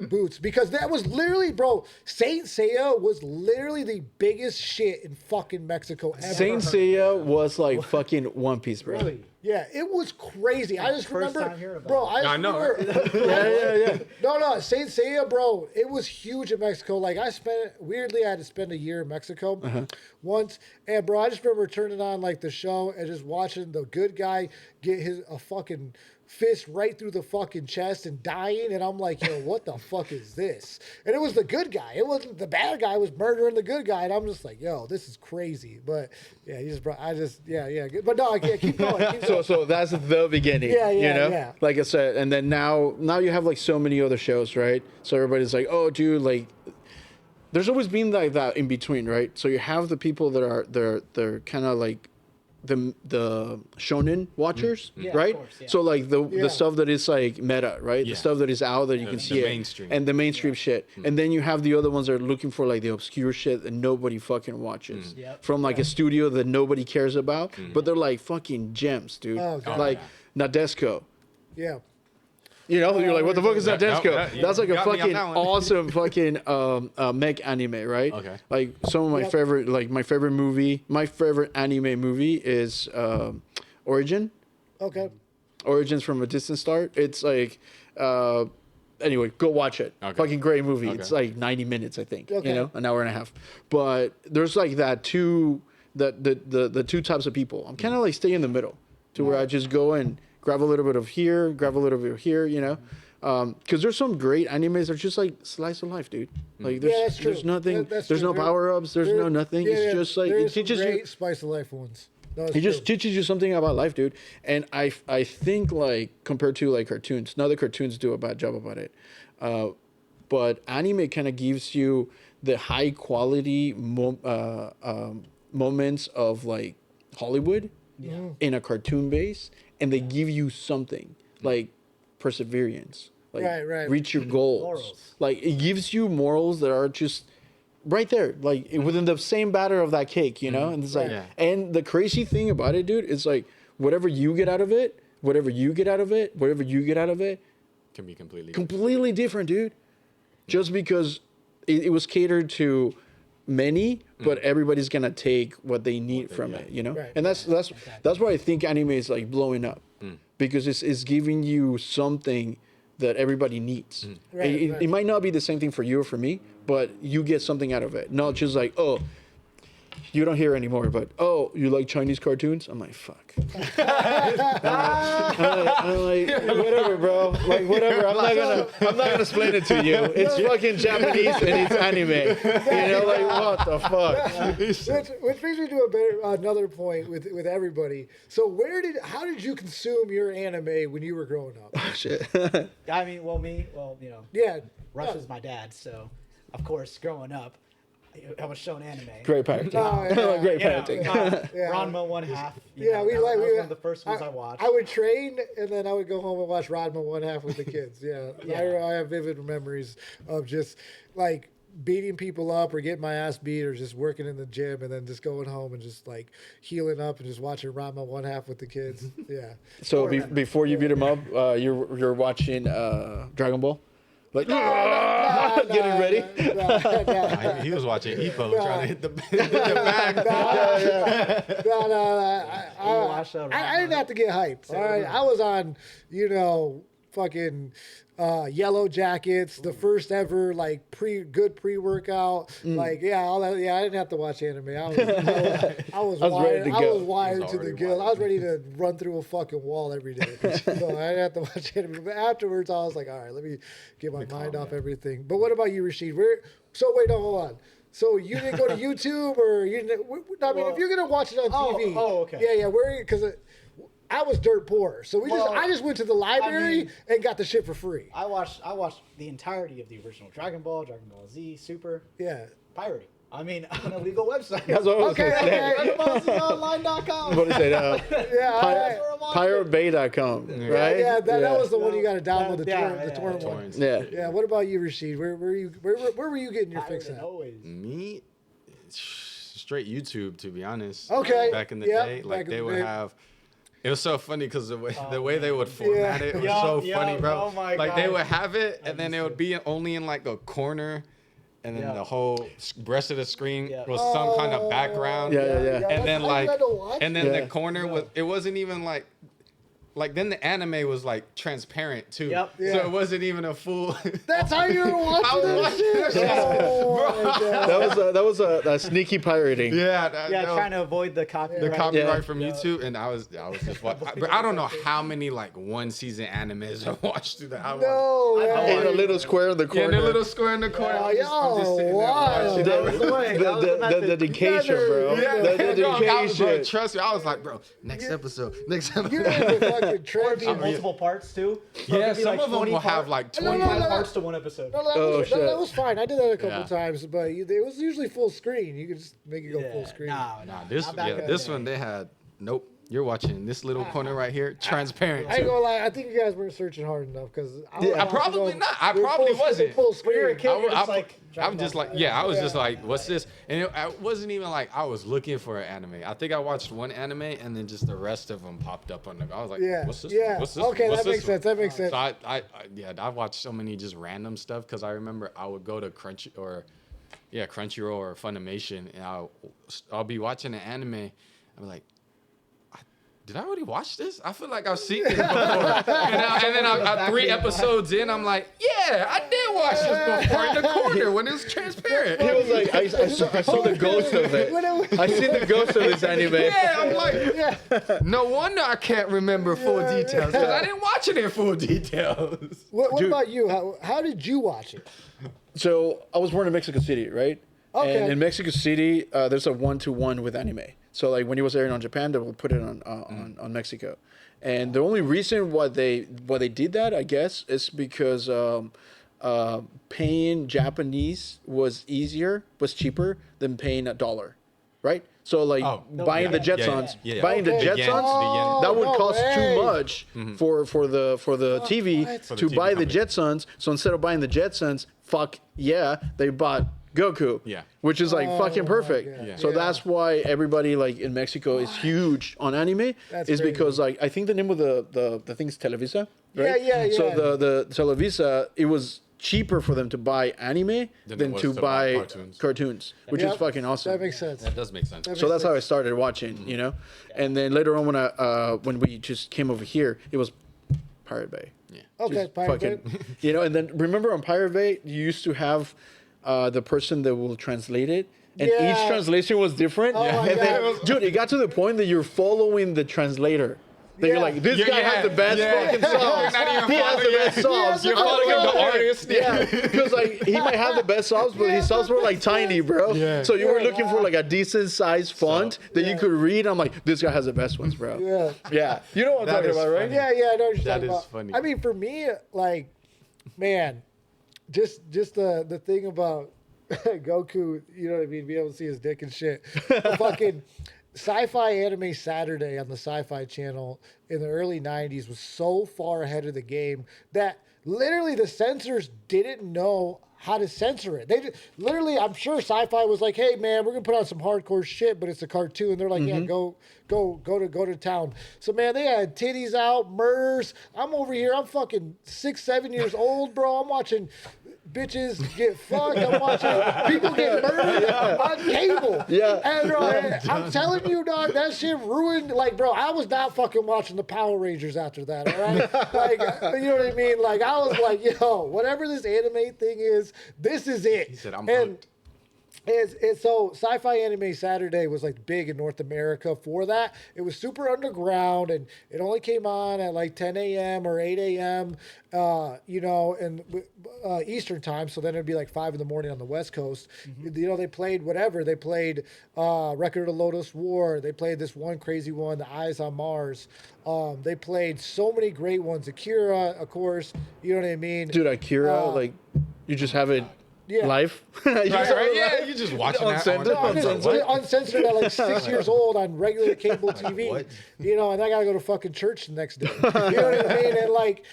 boots? Because that was literally, bro, Saint Seiya was literally the biggest shit in fucking Mexico ever. Saint Seiya was like fucking One Piece, bro. Really? Yeah, it was crazy. I just First remember, time hearing about bro. it. I know. Yeah. No, Saint Seiya, bro. It was huge in Mexico. Like I had to spend a year in Mexico once, and bro, I just remember turning on like the show and just watching the good guy get a fucking fist right through the fucking chest and dying. And I'm like, yo, what the fuck is this? And it was the good guy. It wasn't the bad guy was murdering the good guy. And I'm just like, yo, this is crazy. But yeah, yeah. But no, yeah, keep going. So that's the beginning. Yeah, you know? yeah. Like I said, and then now you have like so many other shows, right? So everybody's like, oh, dude, like. There's always been like that in between, right? So you have the people that are they're kind of like the shonen watchers, right? of course, yeah. So like the stuff that is like meta, right? The stuff that is out that you can see the it, mainstream. and the mainstream shit. And then you have the other ones that are looking for like the obscure shit that nobody fucking watches Yep. from like a studio that nobody cares about, but they're like fucking gems, dude. Oh, God. Like Nadesco. Yeah. You know, you're like, what the fuck is that Nadesco? That's like a got me on fucking that one. awesome fucking mech anime, right? Okay. Like some of my favorite, like my favorite anime movie is Origin. Okay. Origins from a Distant Start. It's like, anyway, go watch it. Okay. Fucking great movie. Okay. It's like 90 minutes, I think. Okay. You know, an hour and a half. But there's like the two types of people. I'm kind of like stay in the middle, to where I just go and grab a little bit of here, grab a little bit of here, you know. Because there's some great animes that are just like slice of life, dude. Like That's true. there's nothing, That's there's true. no power ups, there's no nothing. It's just like it teaches you. Great spice of life ones. No, it's It just true. teaches you something about life, dude. And I think like compared to like cartoons, now the cartoons do a bad job about it. But anime kind of gives you the high quality moments of like Hollywood in a cartoon base, and they give you something like perseverance, like Right. reach your goals. Morals. Like it gives you morals that are just right there, like within the same batter of that cake, you know. And it's like, Yeah. and the crazy thing about it, dude, is like whatever you get out of it, whatever you get out of it, Can be completely different, dude. Just because it was catered to many, but everybody's gonna take what they need from it, you know. Right. And that's why I think anime is like blowing up, because it's giving you something that everybody needs. Right, It right. might not be the same thing for you or for me, but you get something out of it. Not just like, oh, you don't hear anymore, but oh, you like Chinese cartoons? I'm like, fuck. I'm like, whatever, bro. Like, whatever. I'm not gonna explain it to you. It's fucking Japanese and it's anime. You know, like what the fuck? Which brings me to another point with everybody. So how did you consume your anime when you were growing up? Shit. I mean, you know, Yeah. Rush is my dad, so of course, growing up, I was shown anime. Great parenting. Oh, yeah. Great You know, parenting. Yeah. Ranma one half. Yeah, that was one of the first ones I I watched. would train, and then I would go home and watch Rodman one half with the kids. Yeah, Yeah. I have vivid memories of just like beating people up or getting my ass beat or just working in the gym and then just going home and just like healing up and just watching Rodman one half with the kids. Yeah. So before you beat him up, you're watching Dragon Ball. Like, getting ready. He was watching Epo trying to hit the bag. I didn't have to get hyped. All right, I was on, fucking Yellow Jackets, the first ever like pre-workout. Like all that. Yeah, I didn't have to watch anime. I was wired. ready to I go. was wired He was to the already gill. wired. I was ready to run through a fucking wall every day. So I didn't have to watch anime. But afterwards, I was like, all right, let me get my mind off everything. But what about you, Rashid? Wait, no, hold on. So you didn't go to YouTube, or you didn't? I mean, if you're gonna watch it on TV, okay. yeah. Because I was dirt poor, so I just went to the library and got the shit for free. I watched the entirety of the original Dragon Ball Z, Super, Yeah. pirating. I mean, on a legal website. That's what I was gonna say. DragonBallZOnline.com. What is it? Yeah, all right. PirateBay.com, right? Yeah, that was the one you got to download the torrent one. Torrents. Yeah. Yeah. What about you, Rashid? Where were you getting your fix at? Always. Me, straight YouTube, to be honest. Okay. Back in the Yep, day, back like in they the would day. have. It was so funny because the way they would format it was Yeah, so yeah, funny, bro. oh my Like they God. would have it, and then it would be only in like a corner, and then Yeah. the whole rest of the screen Yeah. was some kind of background. Yeah. And then That's how you like, had to watch and then Yeah. the corner was. It wasn't even like. like then the anime was like transparent too. Yep. So Yeah. it wasn't even a full. That's how you were watching I was that watching shit. that shit. Oh, my God. That was a sneaky pirating. Yeah. Yeah, trying to avoid the copyright. the copyright Yeah. from YouTube, and I was just watching. But I don't know how many like one season animes I watched through that. No, In a man. little square in the Yeah, corner. in the little square in the corner. I'm just sitting there wow. watching. That was the way. That was the the method. dedication, bro. Yeah, The bro, dedication. trust me. I was like, bro, next episode. You guys are fucking Or trendy. be multiple parts too. So Yeah, it'd be some of them 20 will have like No, 20. no, no, 25 no. parts to one episode. No, that, Oh, was, shit. that was fine. I did that a couple Yeah. times, but it was usually full screen. You could just make it go full screen. Nah, Nah, this not back in the this day. one they had. Nope. You're watching this little corner right here, transparent. I ain't too. gonna lie. I think you guys weren't searching hard enough because I probably not. I probably wasn't. Full When you're a screen. kid, you're just like. I'm just like, yeah, I was just like, what's this? And I wasn't even like I was looking for an anime. I think I watched one anime and then just the rest of them popped up on the. I was like, Yeah, what's this? yeah. What's this? Okay, What's that makes this sense. one? That makes sense. So I watched so many just random stuff because I remember I would go to Crunchyroll or Funimation and I'll be watching an anime. I'm like, did I already watch this? I feel like I've seen this before. and then I 3 episodes in, I'm like, yeah, I did watch this before in the corner when it was transparent. He was like, I saw the ghost of it. I seen the ghost of this anime. Yeah, I'm like, no wonder I can't remember full details because I didn't watch it in full details. What Dude. about you? How did you watch it? So I was born in Mexico City, right? Okay. And in Mexico City, there's a 1-to-1 with anime. So like when it was airing on Japan, they will put it on Mexico. And the only reason why they did that, I guess, is because paying Japanese was cheaper than paying $1, right? So like buying the Jetsons, buying the Okay. Jetsons, that would no cost way. too much for the TV what? For the to TV buy the company. Jetsons. So instead of buying the Jetsons, they bought Goku, Yeah. which is like fucking perfect. God. Yeah. So that's why everybody like in Mexico is huge on anime. That's is crazy. because like I think the name of the thing is Televisa, right? Yeah, yeah, So yeah. the Televisa, it was cheaper for them to buy anime Than than it was to to buy buy cartoons, which is Yep. fucking awesome. That makes sense. That does make sense. So that's how I started watching, you know. And then later on, when we just came over here, it was Pirate Bay. Okay, Just Pirate Bay. you know. And then remember on Pirate Bay, you used to have the person that will translate it, and Yeah. each translation was different. Oh my and then, God. dude, it got to the point that you're following the translator. That Yeah. you're like, this guy has the best fucking You're songs. not even He has the following best it. songs. You're I'm following like, the "Oh, artist. Yeah, because like he might have the best songs, but his songs were like tiny, bro. Yeah. So you were Yeah, looking for like a decent sized font that you could read. I'm like, this guy has the best ones, bro. Yeah. Yeah, you know what I'm That talking is about, right? funny. Yeah, I know what you're That talking is about. funny. I mean, for me, like, man, just the thing about Goku, you know what I mean, be able to see his dick and shit. The fucking Sci-Fi Anime Saturday on the Sci-Fi Channel in the early '90s was so far ahead of the game that literally the censors didn't know how to censor it. Literally, I'm sure Sci-Fi was like, "Hey, man, we're gonna put on some hardcore shit, but it's a cartoon." They're like, "Yeah, go to town." So, man, they had titties out, murders. I'm over here. I'm fucking 6, 7 years old, bro. I'm watching bitches get fucked. I'm watching people get murdered on cable. Yeah. And bro, I'm telling you, dog, that shit ruined. Like, bro, I was not fucking watching the Power Rangers after that. All right, like, you know what I mean? Like, I was like, yo, whatever this anime thing is, this is it. He said, I'm and hooked. so Sci-Fi Anime Saturday was like big in North America for that. It was super underground and it only came on at like 10 a.m. or 8 a.m. You know, and Eastern time. So then it'd be like 5 in the morning on the West Coast. You know, they played whatever. They played Record of the Lotus War. They played this one crazy one, The Eyes on Mars. They played so many great ones. Akira, of course. You know what I mean? Dude, Akira, like you just have it Yeah. live. Right, yeah, you just watching that. Uncensored. on- I'm just what? uncensored at like 6 years old on regular cable TV. what? You know, and I gotta go to fucking church the next day. You know what I mean? And like,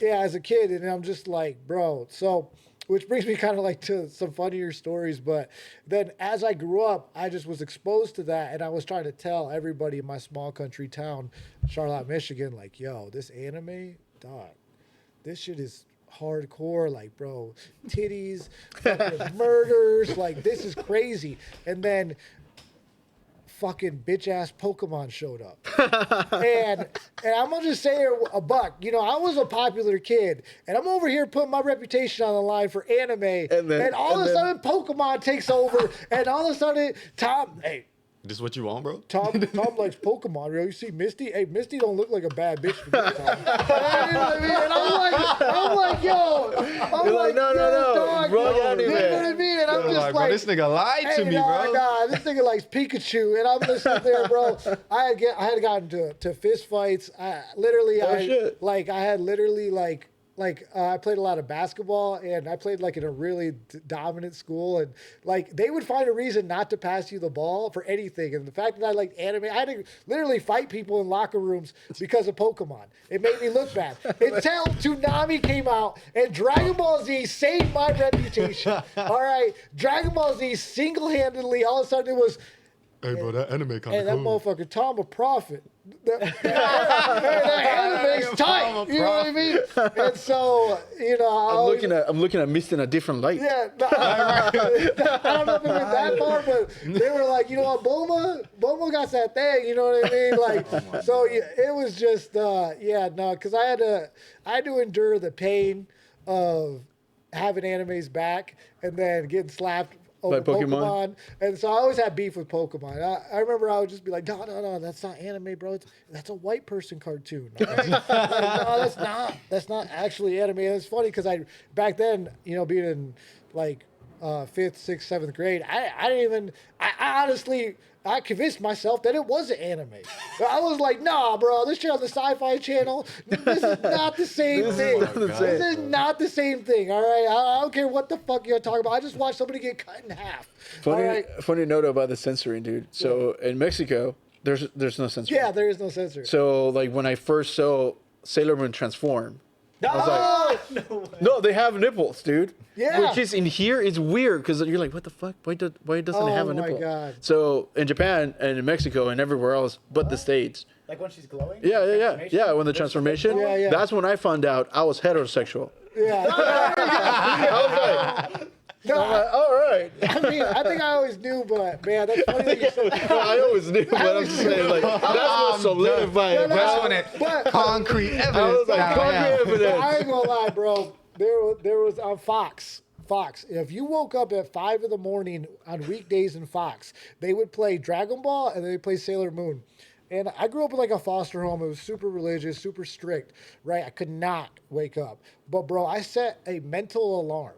yeah, as a kid, and I'm just like, bro. So, which brings me kind of like to some funnier stories. But then as I grew up, I just was exposed to that, and I was trying to tell everybody in my small country town, Charlotte, Michigan, like, yo, this anime, dog, this shit is hardcore, like, bro, titties, fucking murders, like, this is crazy. And then fucking bitch ass Pokemon showed up. and I'm gonna just say a buck. You know, I was a popular kid, and I'm over here putting my reputation on the line for anime, and all of a sudden Pokemon takes over, and all of a sudden hey. This is what you want, bro? Tom likes Pokemon, yo. You see Misty? Hey, Misty don't look like a bad bitch to me, Tom. You know what I mean? And I'm like, yo. You're like, no, dog, bro, you know what I mean? And I'm just like, bro, this nigga lied to me, bro. Nah, this nigga likes Pikachu, and I'm listening there, bro. I had gotten to fist fights. I played a lot of basketball, and I played like in a really dominant school, and like they would find a reason not to pass you the ball for anything. And the fact that I liked anime, I had to literally fight people in locker rooms because of Pokemon. It made me look bad until Toonami came out and Dragon Ball Z saved my reputation. All right, Dragon Ball Z single-handedly, all of a sudden it was. Hey, bro, that anime kind of that motherfucker Tom a prophet. That anime's tight. You know what I mean? And so, you know, I'm looking at Mist in a different light. Yeah, I don't know if it went that far, but they were like, you know what, Bulma got that thing. You know what I mean? Like, so yeah, it was just, because I had to endure the pain of having animes back and then getting slapped over Pokemon. And so I always had beef with Pokemon. I remember I would just be like, no, that's not anime, bro. That's a white person cartoon. Right? Like, no, that's not actually anime. And it's funny because back then, you know, being in like 5th, 6th, 7th grade, I honestly, I convinced myself that it wasn't anime. I was like, nah, bro, this shit on the Sci-Fi Channel, this is not the same thing. This is not the same thing, all right? I don't care what the fuck you're talking about. I just watched somebody get cut in half. Funny note about the censoring, dude. So in Mexico, there's no censoring. Yeah, there is no censoring. So like when I first saw Sailor Moon transform, no, I was like, no, they have nipples, dude. Yeah. Which is in here, it's weird because you're like, what the fuck? Why doesn't it have a nipple? Oh my God. So in Japan and in Mexico and everywhere else, but the States. Like when she's glowing? Yeah. When the transformation. Yeah. That's when I found out I was heterosexual. Yeah. I was like, all right. I mean, I think I always knew, but man, that's funny that you said that. No, I always knew, but I'm just saying, like, that's what solidified it. That's when it concrete evidence. I was like, concrete evidence. I ain't gonna lie, bro. There was on Fox. If you woke up at 5 in the morning on weekdays in Fox, they would play Dragon Ball and they would play Sailor Moon. And I grew up in like a foster home. It was super religious, super strict, right? I could not wake up. But bro, I set a mental alarm.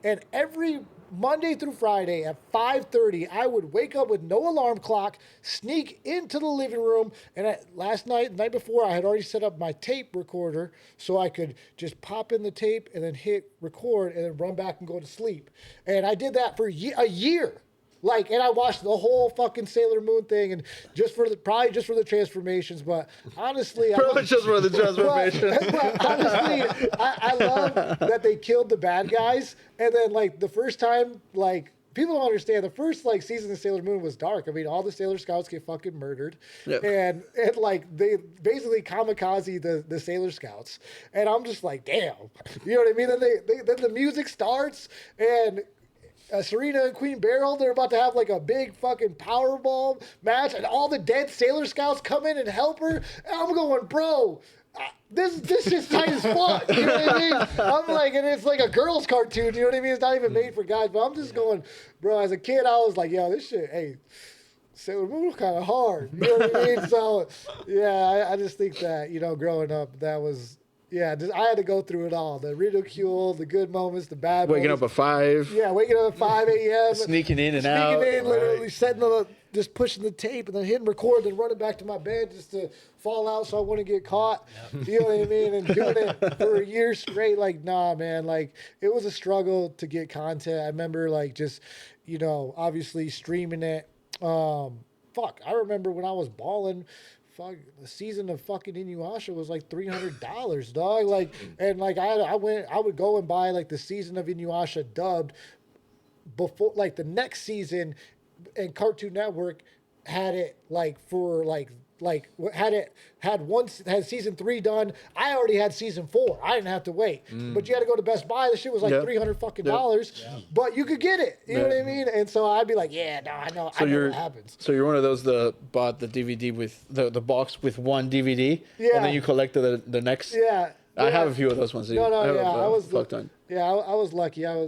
And every Monday through Friday at 5:30, I would wake up with no alarm clock, sneak into the living room, and the night before, I had already set up my tape recorder so I could just pop in the tape and then hit record and then run back and go to sleep. And I did that for a year. Like, and I watched the whole fucking Sailor Moon thing, and probably just for the transformations. But honestly, Probably just for the transformations. But honestly, I love that they killed the bad guys, and then like the first time, like people don't understand, the first like season of Sailor Moon was dark. I mean, all the Sailor Scouts get fucking murdered, and like they basically kamikaze the Sailor Scouts, and I'm just like, damn, you know what I mean? Then the music starts and. Serena and Queen Beryl, they're about to have like a big fucking Powerball match, and all the dead Sailor Scouts come in and help her. And I'm going, bro, this is tight as fuck. You know what I mean? I'm like, and it's like a girl's cartoon. You know what I mean? It's not even made for guys. But I'm just going, bro. As a kid, I was like, yo, this shit, hey. Sailor Moon was kind of hard. You know what I mean? So, yeah, I just think that, you know, growing up, that was. Yeah, I had to go through it all. The ridicule, the good moments, the bad moments. Waking up at 5. Yeah, waking up at 5 a.m. Sneaking in, literally just pushing the tape and then hitting record and running back to my bed just to fall out so I wouldn't get caught. Yep. You know what I mean? And doing it for a year straight. Like, nah, man. Like, it was a struggle to get content. I remember, like, just, you know, obviously streaming it. I remember when I was balling, the season of fucking Inuyasha was like $300, dog. Like, and like I would go and buy like the season of Inuyasha dubbed before, like the next season, and Cartoon Network had it like for like had season 3 done. I already had season 4. I didn't have to wait. But you had to go to Best Buy. The shit was like $300 fucking dollars. Yeah. But you could get it. You know what I mean? And so I'd be like, yeah, no, I know what happens. So you're one of those that bought the DVD with the box with one DVD, yeah, and then you collected the next. Yeah. I have a few of those ones. Dude. I was fuck ton. Yeah, I was lucky. I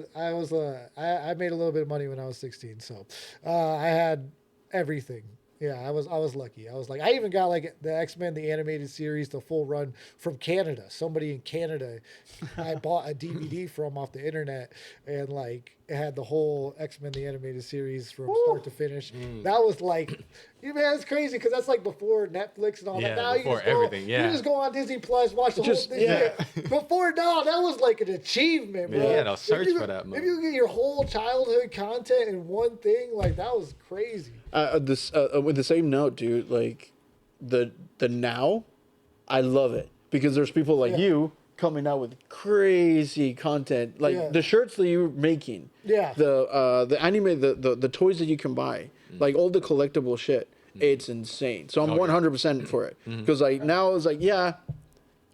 made a little bit of money when I was 16, so I had everything. Yeah, I was lucky. I even got like the X-Men the animated series, the full run from Canada. Somebody in Canada, I bought a DVD from off the internet, and like it had the whole X-Men the animated series from start to finish. That was like, man, it's crazy because that's like before Netflix and all that. Now before everything. You just go on Disney Plus, watch the whole thing. Yeah. Before now, that was like an achievement, bro. Yeah, they'll search for that. If you get your whole childhood content in one thing, like that was crazy. With the same note, dude, like the now, I love it because there's people like you coming out with crazy content, like the shirts that you're making, the anime, the toys that you can buy, like all the collectible shit. It's insane. So I'm 100% for it because like now it's like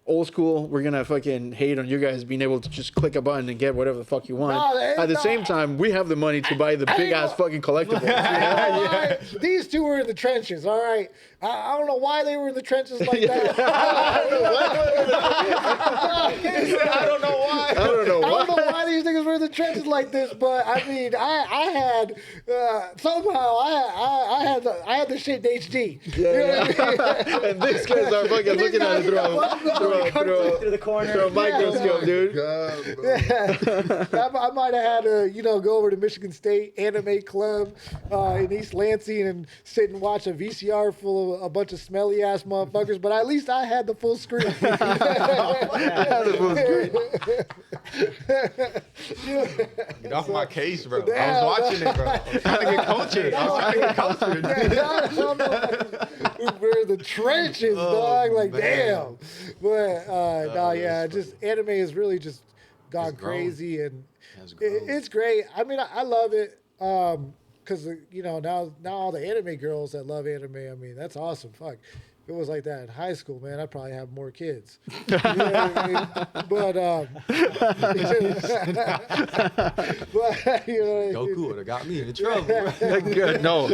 old school, we're gonna fucking hate on you guys being able to just click a button and get whatever the fuck you want. At the same time, we have the money to buy the big ass fucking collectibles. These two were in the trenches, all right. I don't know why they were in the trenches like that. I don't know why. I don't know why these niggas were in the trenches like this, but I mean, I had somehow I had the shit in HD. And these guys are fucking looking at it through the corner, through a microscope, dude. I might have had to, go over to Michigan State Anime Club in East Lansing and sit and watch a VCR full of a bunch of smelly ass motherfuckers, but at least I had the full screen. I had the full screen. Get off my case, bro. I was watching it, bro. I was trying to get cultured. We're in the trenches, dog. Like, man. Damn. But, just anime is really just gone crazy, and it's great. I mean, I love it. Because, now all the anime girls that love anime, I mean, that's awesome. Fuck. If it was like that in high school, man, I'd probably have more kids. You know what I mean? But, Goku would have got me in trouble. Good, no.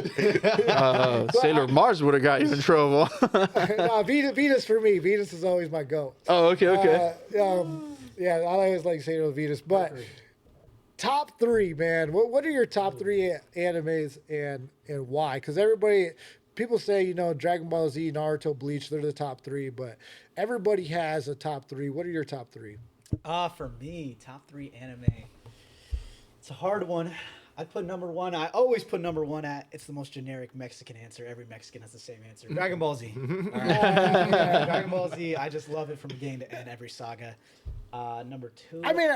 Sailor Mars would have got you in trouble. No, Venus for me. Venus is always my goat. Oh, okay. I always like Sailor Venus, but... Top 3, man. What are your top 3 animes and why? Because people say, Dragon Ball Z, Naruto, Bleach, they're the top 3, but everybody has a top 3. What are your top 3? For me, top 3 anime. It's a hard one. I'd put number 1. I always put number 1 at. It's the most generic Mexican answer. Every Mexican has the same answer. Dragon Ball Z. Dragon Ball Z. I just love it from beginning to end. Every saga. Number 2. I mean,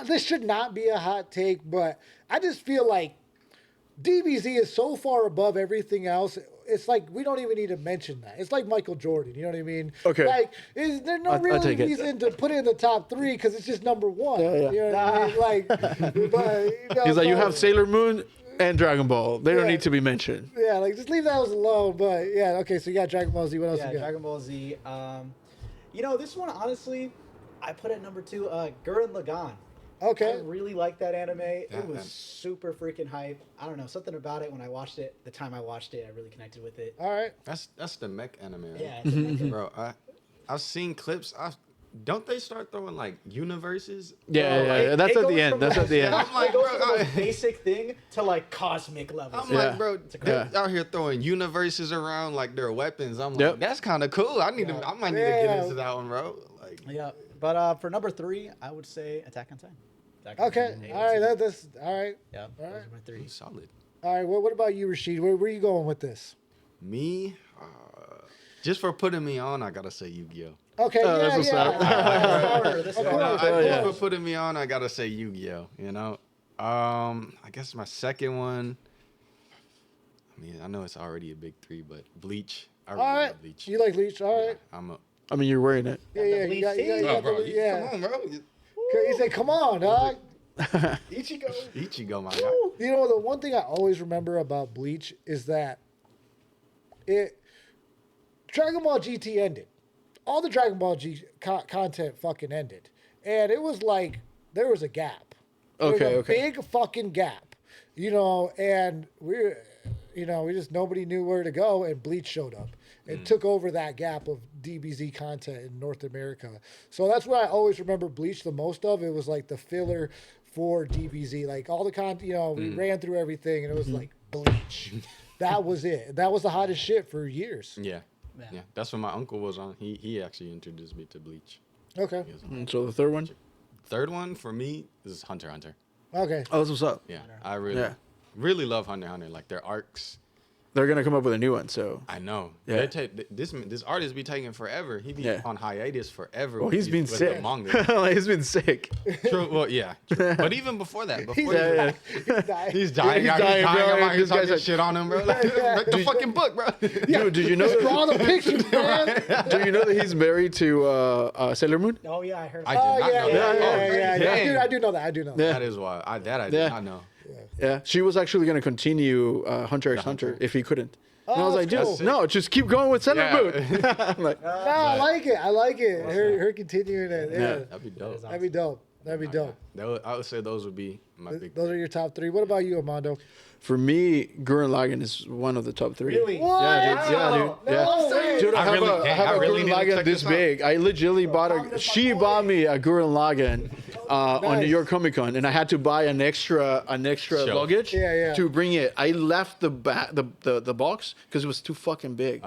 this should not be a hot take, but I just feel like DBZ is so far above everything else. It's like we don't even need to mention that. It's like Michael Jordan. You know what I mean? Okay. Like, there's no real reason to put it in the top 3 because it's just number 1. Yeah. You know what I mean? Like, he's like, you have Sailor Moon and Dragon Ball. They don't need to be mentioned. Yeah, like just leave those alone. But okay. So you got Dragon Ball Z. What else you got? Dragon Ball Z. This one honestly, I put at number 2. Gurren Lagann. Okay. I really like that anime. It was super freaking hype. I don't know, something about it when I watched it. The time I watched it, I really connected with it. All right. That's the mech anime. Right? Yeah, it's a mech. Bro, I've seen clips. Don't they start throwing like universes? Yeah. That's at the end. That's at the end. I'm like, from the most basic thing to like cosmic levels. I'm like, bro, they're out here throwing universes around like their weapons. I'm like, that's kind of cool. I might need to get into that one, bro. Like, But for number 3, I would say Attack on Titan. Okay. All right. That's all right. Yeah. All right. Those are my 3. Solid. All right. What about you, Rashid? Where are you going with this? Me, just for putting me on, I gotta say Yu-Gi-Oh. Okay. That's what's up. Just for putting me on, I gotta say Yu-Gi-Oh. I guess my second one. I mean, I know it's already a big 3, but Bleach. I really love Bleach. You like Bleach? All right. I mean, you're wearing it. Yeah. Come on, bro. He said, "Come on, dog." Ichigo, my guy. You know, the one thing I always remember about Bleach is that Dragon Ball GT ended. All the Dragon Ball content fucking ended. And it was like, there was a gap. There was a big fucking gap. You know, and we just, nobody knew where to go, and Bleach showed up and took over that gap of DBZ content in North America. So that's what I always remember Bleach the most of. It was like the filler for DBZ. Like all the content, we ran through everything, and it was like Bleach. That was it. That was the hottest shit for years. Yeah. That's when my uncle was on. He actually introduced me to Bleach. Okay. So the third one? Third one for me is Hunter x Hunter. Okay. Oh, that's what's up. Yeah, I really love Hunter x Hunter. Like their arcs. They're gonna come up with a new one, so I know. Yeah. This artist be taking forever. He be on hiatus forever. Well, he's been with sick. the manga. He's been sick. True. Well, yeah. But even before that, He's Yeah. dying. he's dying. He's He's dying, bro. dying. He's This guy's talking like- shit on him, bro. Like the fucking book, bro. Dude, did you know? Draw the pictures, man. Do you know that he's married to Sailor Moon? Oh yeah, I heard. I did not know that. Yeah. Oh, I do know that. I do know that. Yeah. That is why. I did Yeah. not know. Yeah, she was actually gonna continue Hunter x Hunter if he couldn't. And I was like, that's dude, cool. no, just keep going with Sailor Moon. I'm like, No, I like it. I like it. Her continuing it. Yeah. That'd be dope. That'd be dope. That'd be dope. I would say those would be my big. Those are your top three. What about you, Armando? for me, Gurren Lagann is one of the top three. Really? What? Yeah, dude. Yeah, dude. Yeah. No way. Dude, I have a really Gurren need to Lagann check this this out. big. I legitimately bought she bought me a Gurren Lagann on New York Comic Con, and I had to buy an extra luggage Yeah. to bring it. I left the box because it was too fucking big.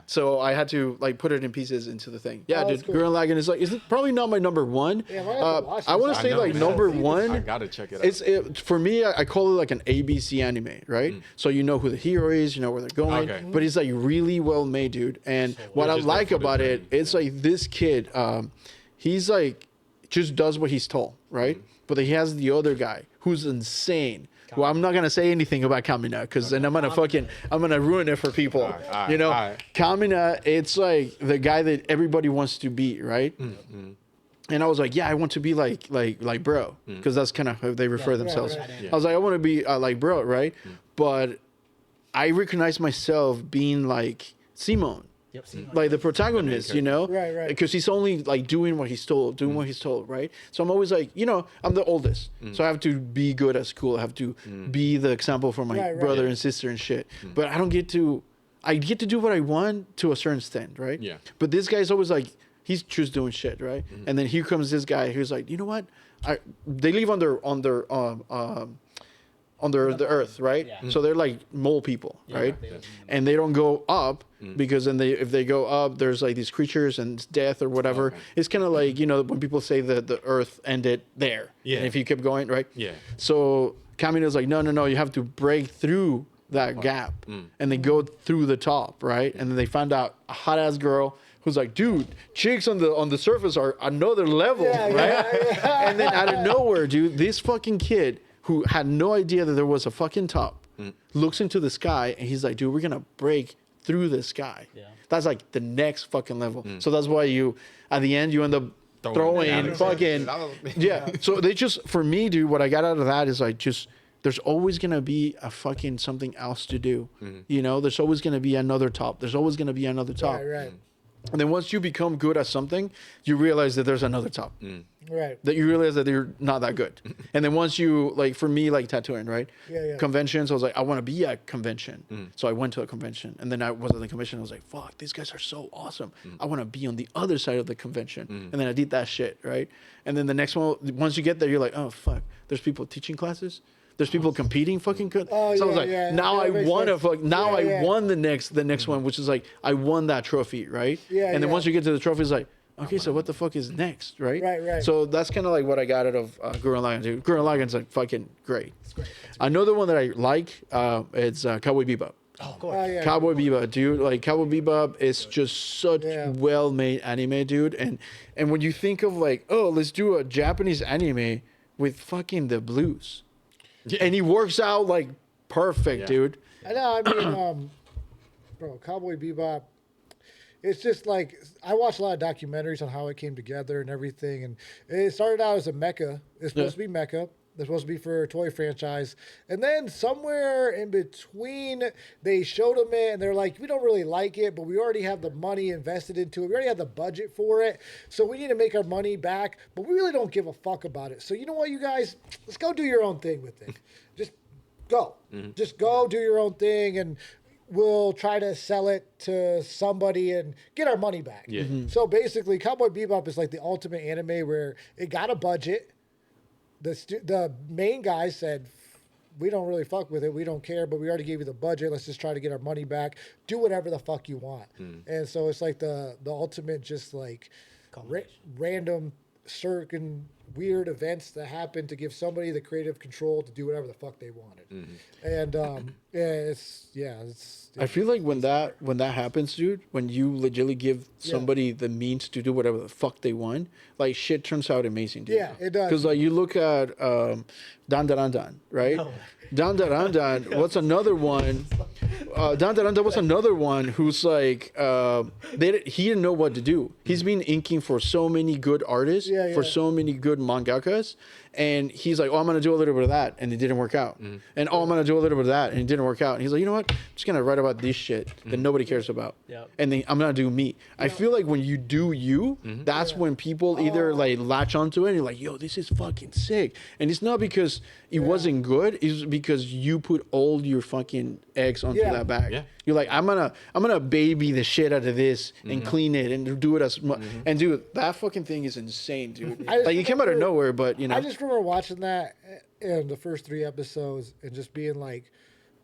So I had to like put it in pieces into the thing. Yeah, Oh, dude. that's cool. Gurren Lagann is probably not my number one. Yeah, I might have to watch I want this. to say I know, like man. number I one. gotta check it out. For me, I call it like an ABC anime, right? So you know who the hero is, you know where they're going, Okay. but it's like really well made, dude. And what I just like the footage about it, and- it's like this kid, he's like just does what he's told, right? But he has the other guy who's insane. Well, I'm not gonna say anything about Kamina because then I'm gonna ruin it for people. Alright, you know, alright. Kamina, it's like the guy that everybody wants to beat, right? And I was like, yeah, I want to be like bro, because that's kind of how they refer themselves. right. I was like, I want to be like bro, right? But I recognize myself being like Simone, Yep. See, like the protagonist, you know? Right. Because he's only like doing what he's told, what he's told, right? So I'm always like, you know, I'm the oldest, so I have to be good at school. I have to be the example for my Right. brother and sister and shit. But I get to do what I want to a certain extent, right? Yeah. But this guy's always like, he's just doing shit, right? And then here comes this guy who's like, you know what? They live under the earth, right? Yeah. So they're like mole people, right? And they don't go up because then if they go up, there's like these creatures and it's death or whatever. Okay. It's kind of like, you know, when people say that the earth ended there. Yeah. And if you keep going, right? Yeah. So Kamina's like, no, you have to break through that gap. And they go through the top, right? And then they find out a hot ass girl who's like, dude, chicks on the surface are another level, right? And then out of nowhere, dude, this fucking kid who had no idea that there was a fucking top looks into the sky and he's like, dude, we're gonna break through the sky. Yeah. That's like the next fucking level. So that's why at the end you end up throwing fucking yeah. So they just, for me, dude, what I got out of that is like just there's always gonna be a fucking something else to do. You know, there's always gonna be another top. There's always gonna be another top. Right. And then once you become good at something, you realize that there's another top. Right. That you realize that you're not that good. And then once you, like for me, like tattooing, right? Yeah. Conventions, I was like, I want to be at convention. So I went to a convention. And then I was at the convention. I was like, fuck, these guys are so awesome. I want to be on the other side of the convention. And then I did that shit, right? And then the next one, once you get there, you're like, oh, fuck, there's people teaching classes. There's people competing fucking good. Oh, So I was yeah, like, yeah. now That I makes won sense. I won the next one, which is like, I won that trophy, right? Yeah, And then yeah. once you get to the trophy, it's like, okay, so what the fuck is next, right? Right. So that's kind of like what I got out of Gurren Lagann, dude. Gurren Lagann's like fucking great. it's great. Another one that I like, it's Cowboy Bebop. Oh, of course. Oh, yeah. Cowboy Bebop, dude. Like Cowboy Bebop is just such Yeah. well-made anime, dude. And when you think of like, oh, let's do a Japanese anime with fucking the blues, and he works out like perfect, Yeah. dude. I know. I mean, bro, Cowboy Bebop. It's just like I watched a lot of documentaries on how it came together and everything, and it started out as a mecha. It's supposed to be mecha, They're supposed to be for a toy franchise. And then somewhere in between, they showed them it, and they're like, we don't really like it, but we already have the money invested into it. We already have the budget for it. So we need to make our money back, but we really don't give a fuck about it. So you know what, you guys? Let's go do your own thing with it. Just go. Just go do your own thing, and we'll try to sell it to somebody and get our money back. Yeah. So basically, Cowboy Bebop is like the ultimate anime where it got a budget. The main guy said, we don't really fuck with it. We don't care, but we already gave you the budget. Let's just try to get our money back. Do whatever the fuck you want. And so it's like the ultimate just like random certain weird events that happen to give somebody the creative control to do whatever the fuck they wanted. And it's I feel like when that happens, dude, when you legitimately give somebody the means to do whatever the fuck they want, like shit turns out amazing, dude. Yeah, it does. Because like you look at Dan Dan Dan, right? Dan Dan Dan. What's another one? Dan Dan Dan was another one who's like he didn't know what to do. He's been inking for so many good artists, for so many good mangakas. And he's like, oh, I'm going to do a little bit of that. And it didn't work out. And oh, I'm going to do a little bit of that. And it didn't work out. And he's like, you know what? I'm just going to write about this shit that nobody cares about. And then I'm going to do me. I feel like when you do you, that's when people either like latch onto it and you're like, yo, this is fucking sick. And it's not because it wasn't good. It's because you put all your fucking eggs onto that bag. Yeah. You're like, I'm gonna baby the shit out of this and clean it and do it as much. And dude, that fucking thing is insane, dude. Like it came out of nowhere, but you know. I just remember watching that in the first 3 episodes and just being like,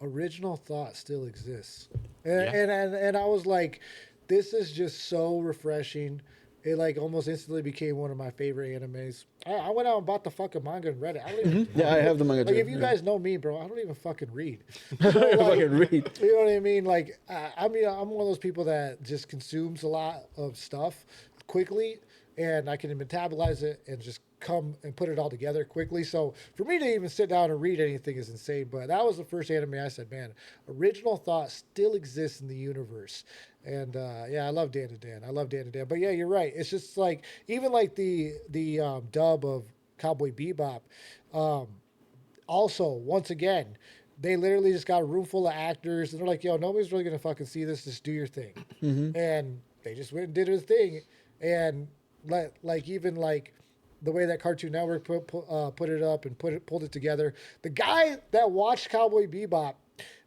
original thought still exists. And I was like, this is just so refreshing. It like almost instantly became one of my favorite animes. I went out and bought the fucking manga and read it. I don't even, I have the manga like too. if you guys know me, bro, I don't even fucking read. I don't fucking read. You know what I mean? Like, I mean, I'm one of those people that just consumes a lot of stuff quickly, and I can metabolize it and just come and put it all together quickly. So for me to even sit down and read anything is insane. But that was the first anime I said, man, original thought still exists in the universe. And I love Dan to Dan. I love Dan to Dan. But yeah, you're right. It's just like even like the dub of Cowboy Bebop. Also, once again, they literally just got a room full of actors, and they're like, "Yo, nobody's really gonna fucking see this. Just do your thing." And they just went and did their thing, and even the way that Cartoon Network put it up and pulled it together. The guy that watched Cowboy Bebop,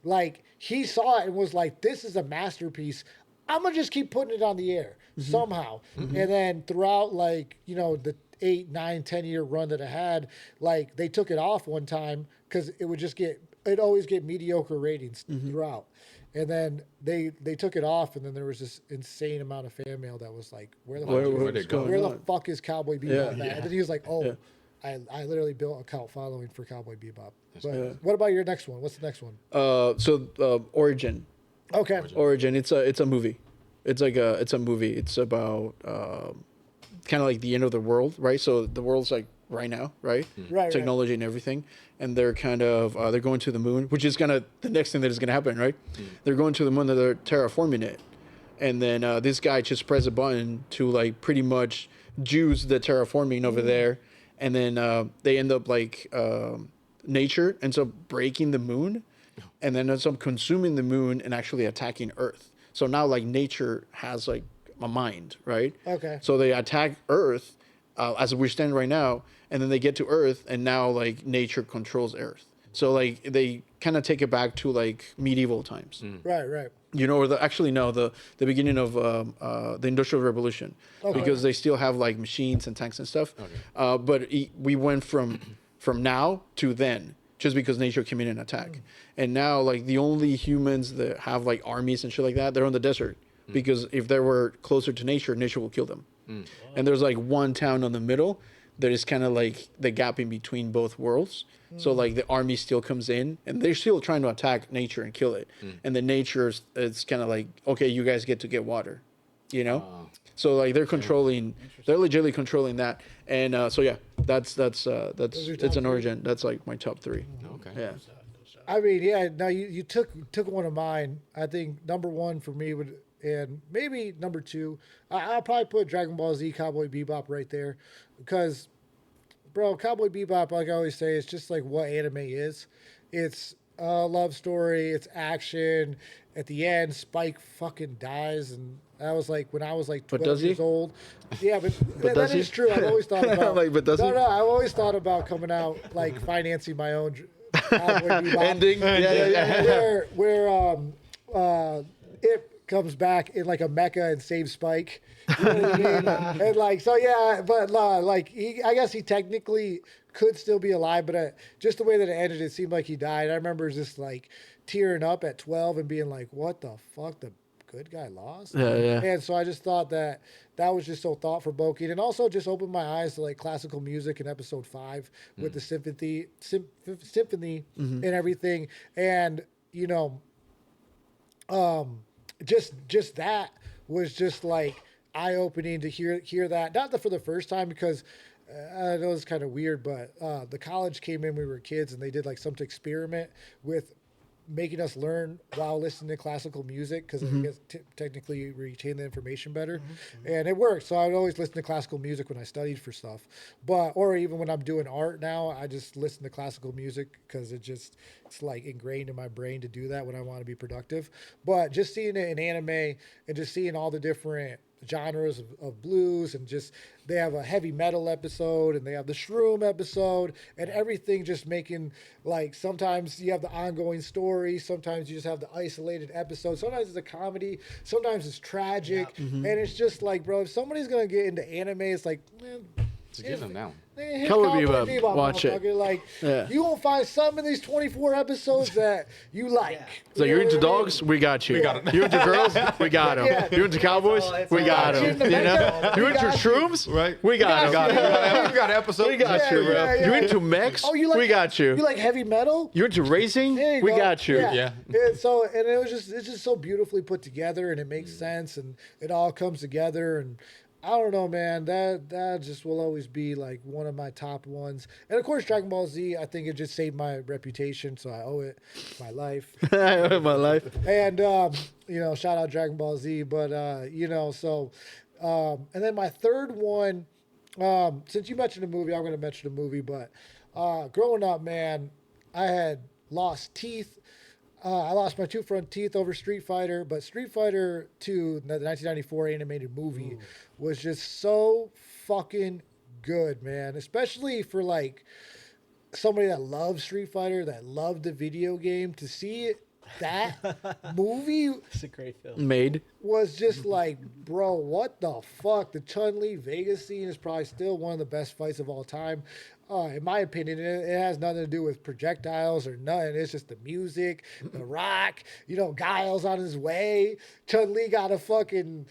like he saw it and was like, "This is a masterpiece. I'm gonna just keep putting it on the air somehow." And then throughout, like, you know, the 8, 9, 10-year run that it had, like they took it off one time because it'd always get mediocre ratings throughout. And then they took it off, and then there was this insane amount of fan mail that was like, where the fuck is Cowboy Bebop at? And then he was like, oh, I literally built a cult following for Cowboy Bebop. But what about your next one? What's the next one? Origin. Okay. Origin. It's a movie. It's a movie. It's about kind of like the end of the world, right? So the world's like right now, right? Technology and everything, and they're kind of they're going to the moon, which is kind of the next thing that is going to happen, right? They're going to the moon, and they're terraforming it, and then this guy just press a button to like pretty much juice the terraforming over there, and then they end up like nature ends up breaking the moon, and then ends up consuming the moon and actually attacking Earth. So now like nature has like a mind, right? Okay. So they attack Earth as we stand right now, and then they get to Earth, and now like nature controls Earth. So like they kind of take it back to like medieval times. Right. You know, or the beginning of the Industrial Revolution, because they still have like machines and tanks and stuff. But we went from now to then, just because nature came in and attacked. And now like the only humans that have like armies and shit like that, they're on the desert, because if they were closer to nature, nature will kill them. And there's like one town in the middle that is kind of like the gap in between both worlds. So like the army still comes in, and they're still trying to attack nature and kill it. And the nature it's kind of like, okay, you guys get to get water, you know? So like they're legitimately controlling that. And so yeah, that's it's an Origin. That's like my top 3. Okay. Yeah. I mean, yeah. Now you took one of mine. I think number 1 for me would, and maybe number 2. I'll probably put Dragon Ball Z Cowboy Bebop right there, because bro, Cowboy Bebop, like I always say, it's just like what anime is. It's a love story, it's action. At the end, Spike fucking dies, and that was like when I was like 12 does he? years old. Yeah, but, that does he? is true. I've always thought about. Like, but does he? No, I've always thought about coming out like financing my own Cowboy Bebop. Ending. Yeah. Where it comes back in like a mecha and saves Spike. You know what I mean? And like, so yeah, but like I guess he technically could still be alive, but just the way that it ended, it seemed like he died. I remember just like tearing up at 12 and being like, what the fuck? The good guy lost? Yeah. And so I just thought that was just so thought-provoking, and also just opened my eyes to like classical music in episode 5 with the symphony and everything. And, you know, just that was just like eye-opening to hear that. Not for the first time, because I know it's kind of weird, but the college came in when we were kids, and they did like some experiment with making us learn while listening to classical music, because I guess technically you retain the information better, and it worked. So I would always listen to classical music when I studied for stuff, or even when I'm doing art now, I just listen to classical music because it's like ingrained in my brain to do that when I want to be productive. But just seeing it in anime and just seeing all the different genres of blues, and just they have a heavy metal episode and they have the shroom episode, and everything just making like, sometimes you have the ongoing story, sometimes you just have the isolated episode, sometimes it's a comedy, sometimes it's tragic, and it's just like, bro, if somebody's gonna get into anime, it's like, man, Just give them now. Cowboy Bebop, watch it. Like, Yeah. you won't find some in these 24 episodes that you like. So you're into dogs? We got you. got 'em. You into girls? We got them. Yeah. You into cowboys? It's We all- got it's them. all- You know? You We into got you. shrooms? Right. We got got them. you. We got an episode. We got Yeah, you, bro. yeah, yeah. You into mechs? Oh, you like, We got you. You like heavy metal? You into racing? There you We go. got you. Yeah. And so, and it's just so beautifully put together, and it makes sense, and it all comes together, and I don't know, man. That just will always be like one of my top ones. And of course, Dragon Ball Z. I think it just saved my reputation, so I owe it my life. My life. And you know, shout out Dragon Ball Z. But you know, so and then my third one, since you mentioned a movie, I'm going to mention a movie. But growing up, man, I had lost teeth. I lost my 2 front teeth over Street Fighter, but Street Fighter 2, the 1994 animated movie, was just so fucking good, man. Especially for like somebody that loves Street Fighter, that loved the video game, to see that movie It's a great film. Made. was just like, bro, what the fuck? The Chun-Li Vegas scene is probably still one of the best fights of all time. In my opinion, it has nothing to do with projectiles or nothing. It's just the music, the rock, you know, Guile's on his way. Chun-Li got to fucking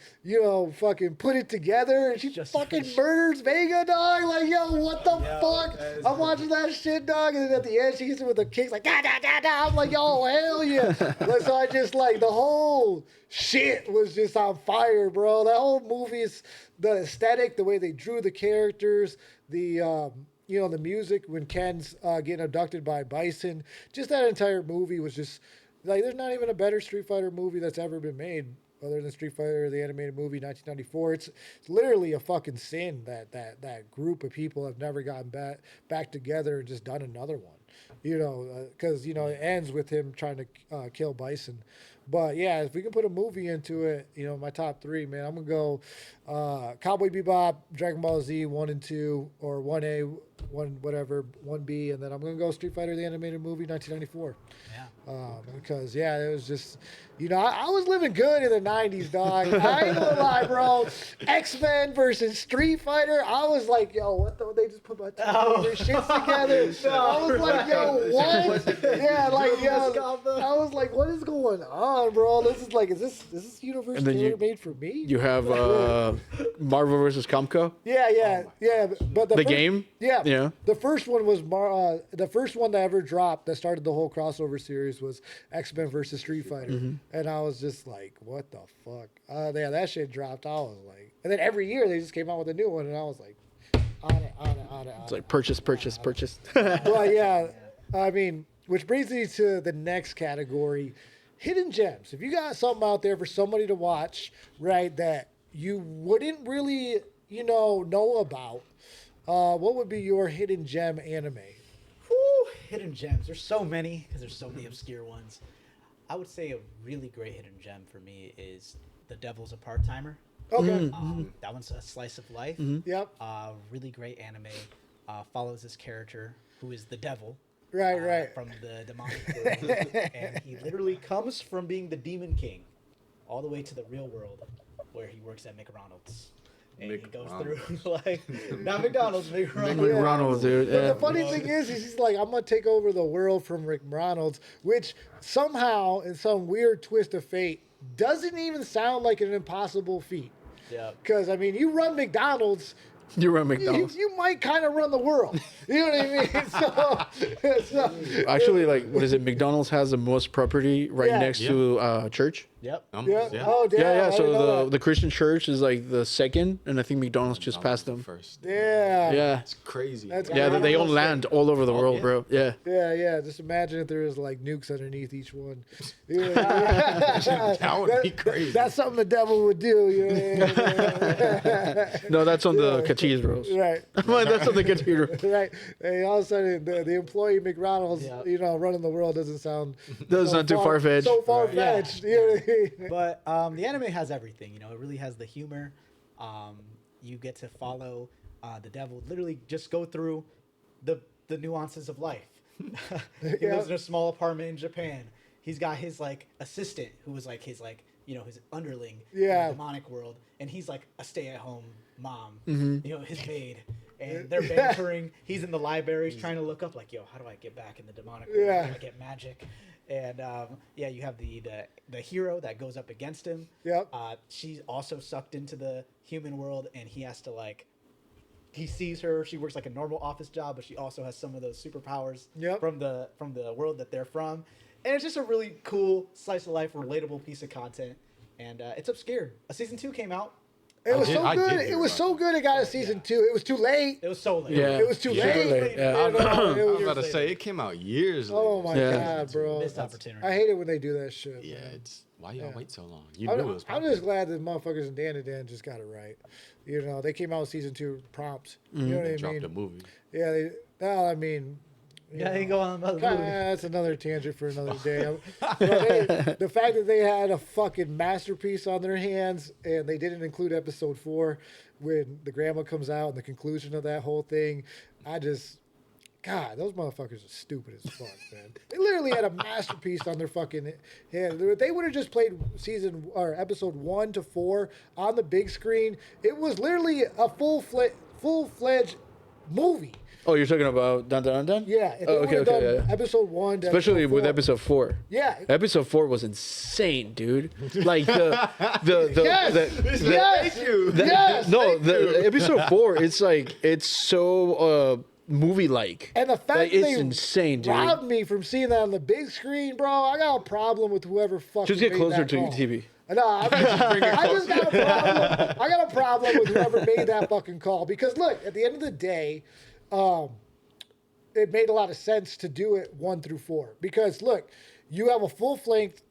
put it together, and she Just- fucking murders Vega, dog. Like, yo, what the fuck? I'm watching that shit, dog, and then at the end, she hits him with the kicks, like, da, da, da, da. I'm like, yo, hell yeah. So I just, like, the whole shit was just on fire, bro. That whole movie is the aesthetic, the way they drew the characters, the the music when Ken's getting abducted by Bison. Just that entire movie was just like, there's not even a better Street Fighter movie that's ever been made other than Street Fighter, the animated movie, 1994. It's literally a fucking sin that group of people have never gotten back together and just done another one. You know, because it ends with him trying to kill Bison. But yeah, if we can put a movie into it, my top 3, man, I'm gonna go Cowboy Bebop, Dragon Ball Z 1 and 2, or 1A, 1B, and then I'm gonna go Street Fighter the animated movie 1994. Yeah. Because it was just, I was living good in the 90s, dog. I ain't gonna lie, bro. X-Men versus Street Fighter. I was like, yo, what the? They just put my their shits together. I was like, yo, what? Yeah, like, yo. I was like, what is going on, bro? This is like, is this universe And then made for me? You have Marvel versus Capcom. Yeah. But The game? Yeah. Yeah. The first one was the first one that ever dropped that started the whole crossover series was X-Men versus Street Fighter. And I was just like, what the fuck? Yeah, that shit dropped. I was like, and then every year they just came out with a new one, and I was like, on it. It's like purchase. But yeah, I mean, which brings me to the next category, hidden gems. If you got something out there for somebody to watch, right, that you wouldn't really, know about, what would be your hidden gem anime? Whew, hidden gems. There's so many because there's so many obscure ones. I would say a really great hidden gem for me is The Devil's a Part-Timer. Okay. That one's a slice of life. Yep. Really great anime. Follows this character who is the devil. Right. From the demonic world. And he literally comes from being the demon king all the way to the real world where he works at McDonald's. And he goes through, like, not McDonald's, McDonald's. McDonald's, dude. But the funny thing is he's like, I'm going to take over the world from McDonald's, which somehow, in some weird twist of fate, doesn't even sound like an impossible feat. Yeah. Because, I mean, you run McDonald's, You run McDonald's. you might kind of run the world. You know what I mean? So Actually, like, what is it? McDonald's has the most property right next to church. Yep. yeah. Oh, damn. Yeah. I didn't know So that. the Christian church is like the second, and I think McDonald's just passed them. First. Yeah. Yeah. It's crazy. That's bro. Yeah, crazy. they own land all over the world, yeah. bro. Yeah. Yeah. Just imagine if there was like nukes underneath each one. Yeah. That would be crazy. That's something the devil would do. You know? No, that's on the cathedrals. Right. That's on the cathedral. Right. And all of a sudden, the employee McDonald's, Yeah. running the world doesn't sound That's not too far-fetched. So far-fetched. You know what I mean? But the anime has everything. It really has the humor. You get to follow the devil. Literally, just go through the nuances of life. He lives in a small apartment in Japan. He's got his like assistant who was like his his underling in Yeah. the demonic world, and he's like a stay-at-home mom. Mm-hmm. His maid. And they're bantering. He's in the libraries trying to look up, like, yo, how do I get back in the demonic world? Yeah. How do I get magic? And you have the hero that goes up against him. Yep. She's also sucked into the human world, and he has to he sees her. She works like a normal office job, but she also has some of those superpowers Yep. from the world that they're from. And it's just a really cool slice of life, relatable piece of content. And it's obscure. A season 2 came out. It was so I good. did It hear was about so good. It got a season 2. It was too late. It was so late. Yeah. It was too Yeah. late. Late, yeah. You know, I was it about to later. say it came out years later. Oh my Yeah. god, bro! Missed opportunity. I hate it when they do that shit. Yeah, man. it's why y'all wait so long? You I'm, knew it was. I'm popular. just glad that motherfuckers in Dan just got it right. They came out with season 2 prompts. You know what I dropped mean? a movie. Yeah, I mean, Yeah, you go on about the movie. that's another tangent for another day. The fact that they had a fucking masterpiece on their hands and they didn't include episode 4 when the grandma comes out and the conclusion of that whole thing, God, those motherfuckers are stupid as fuck, man. They literally had a masterpiece on their fucking hand. If they would have just played episode 1 to 4 on the big screen, it was literally a full-fledged movie. Oh, you're talking about Dun Dun Dun? Yeah, if they Oh, would okay, have okay, done yeah. episode 1 to Especially with 4. episode 4. Yeah. Episode 4 was insane, dude. Like the Yes! Yes! no, the episode 4, it's so movie like. And the fact that it's they insane, dude. robbed me from seeing that on the big screen, bro, I got a problem with whoever fucking Just get made closer that to your call. TV. No, I just got a problem. I got a problem with whoever made that fucking call. Because look, at the end of the day, it made a lot of sense to do it 1 through 4. Because look, you have a full-length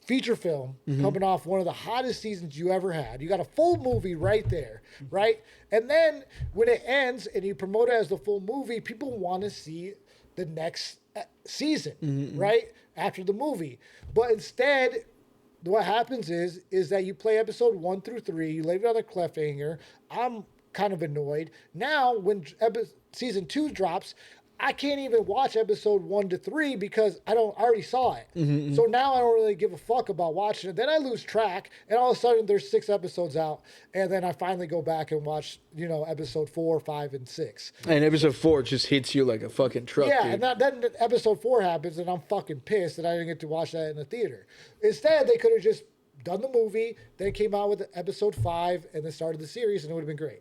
feature film coming off one of the hottest seasons you ever had. You got a full movie right there, right? And then when it ends and you promote it as the full movie, people want to see the next season, right? After the movie. But instead, what happens is that you play episode 1 through 3, you leave it on a cliffhanger. I'm kind of annoyed. Now, when season 2 drops, I can't even watch episode 1 to 3 because I already saw it. So now I don't really give a fuck about watching it. Then I lose track, and all of a sudden there's 6 episodes out, and then I finally go back and watch, episode 4, 5, and 6. And episode 4 just hits you like a fucking truck, Yeah, dude. and then episode 4 happens, and I'm fucking pissed that I didn't get to watch that in the theater. Instead, they could have just done the movie, then came out with episode 5, and then started the series, and it would have been great.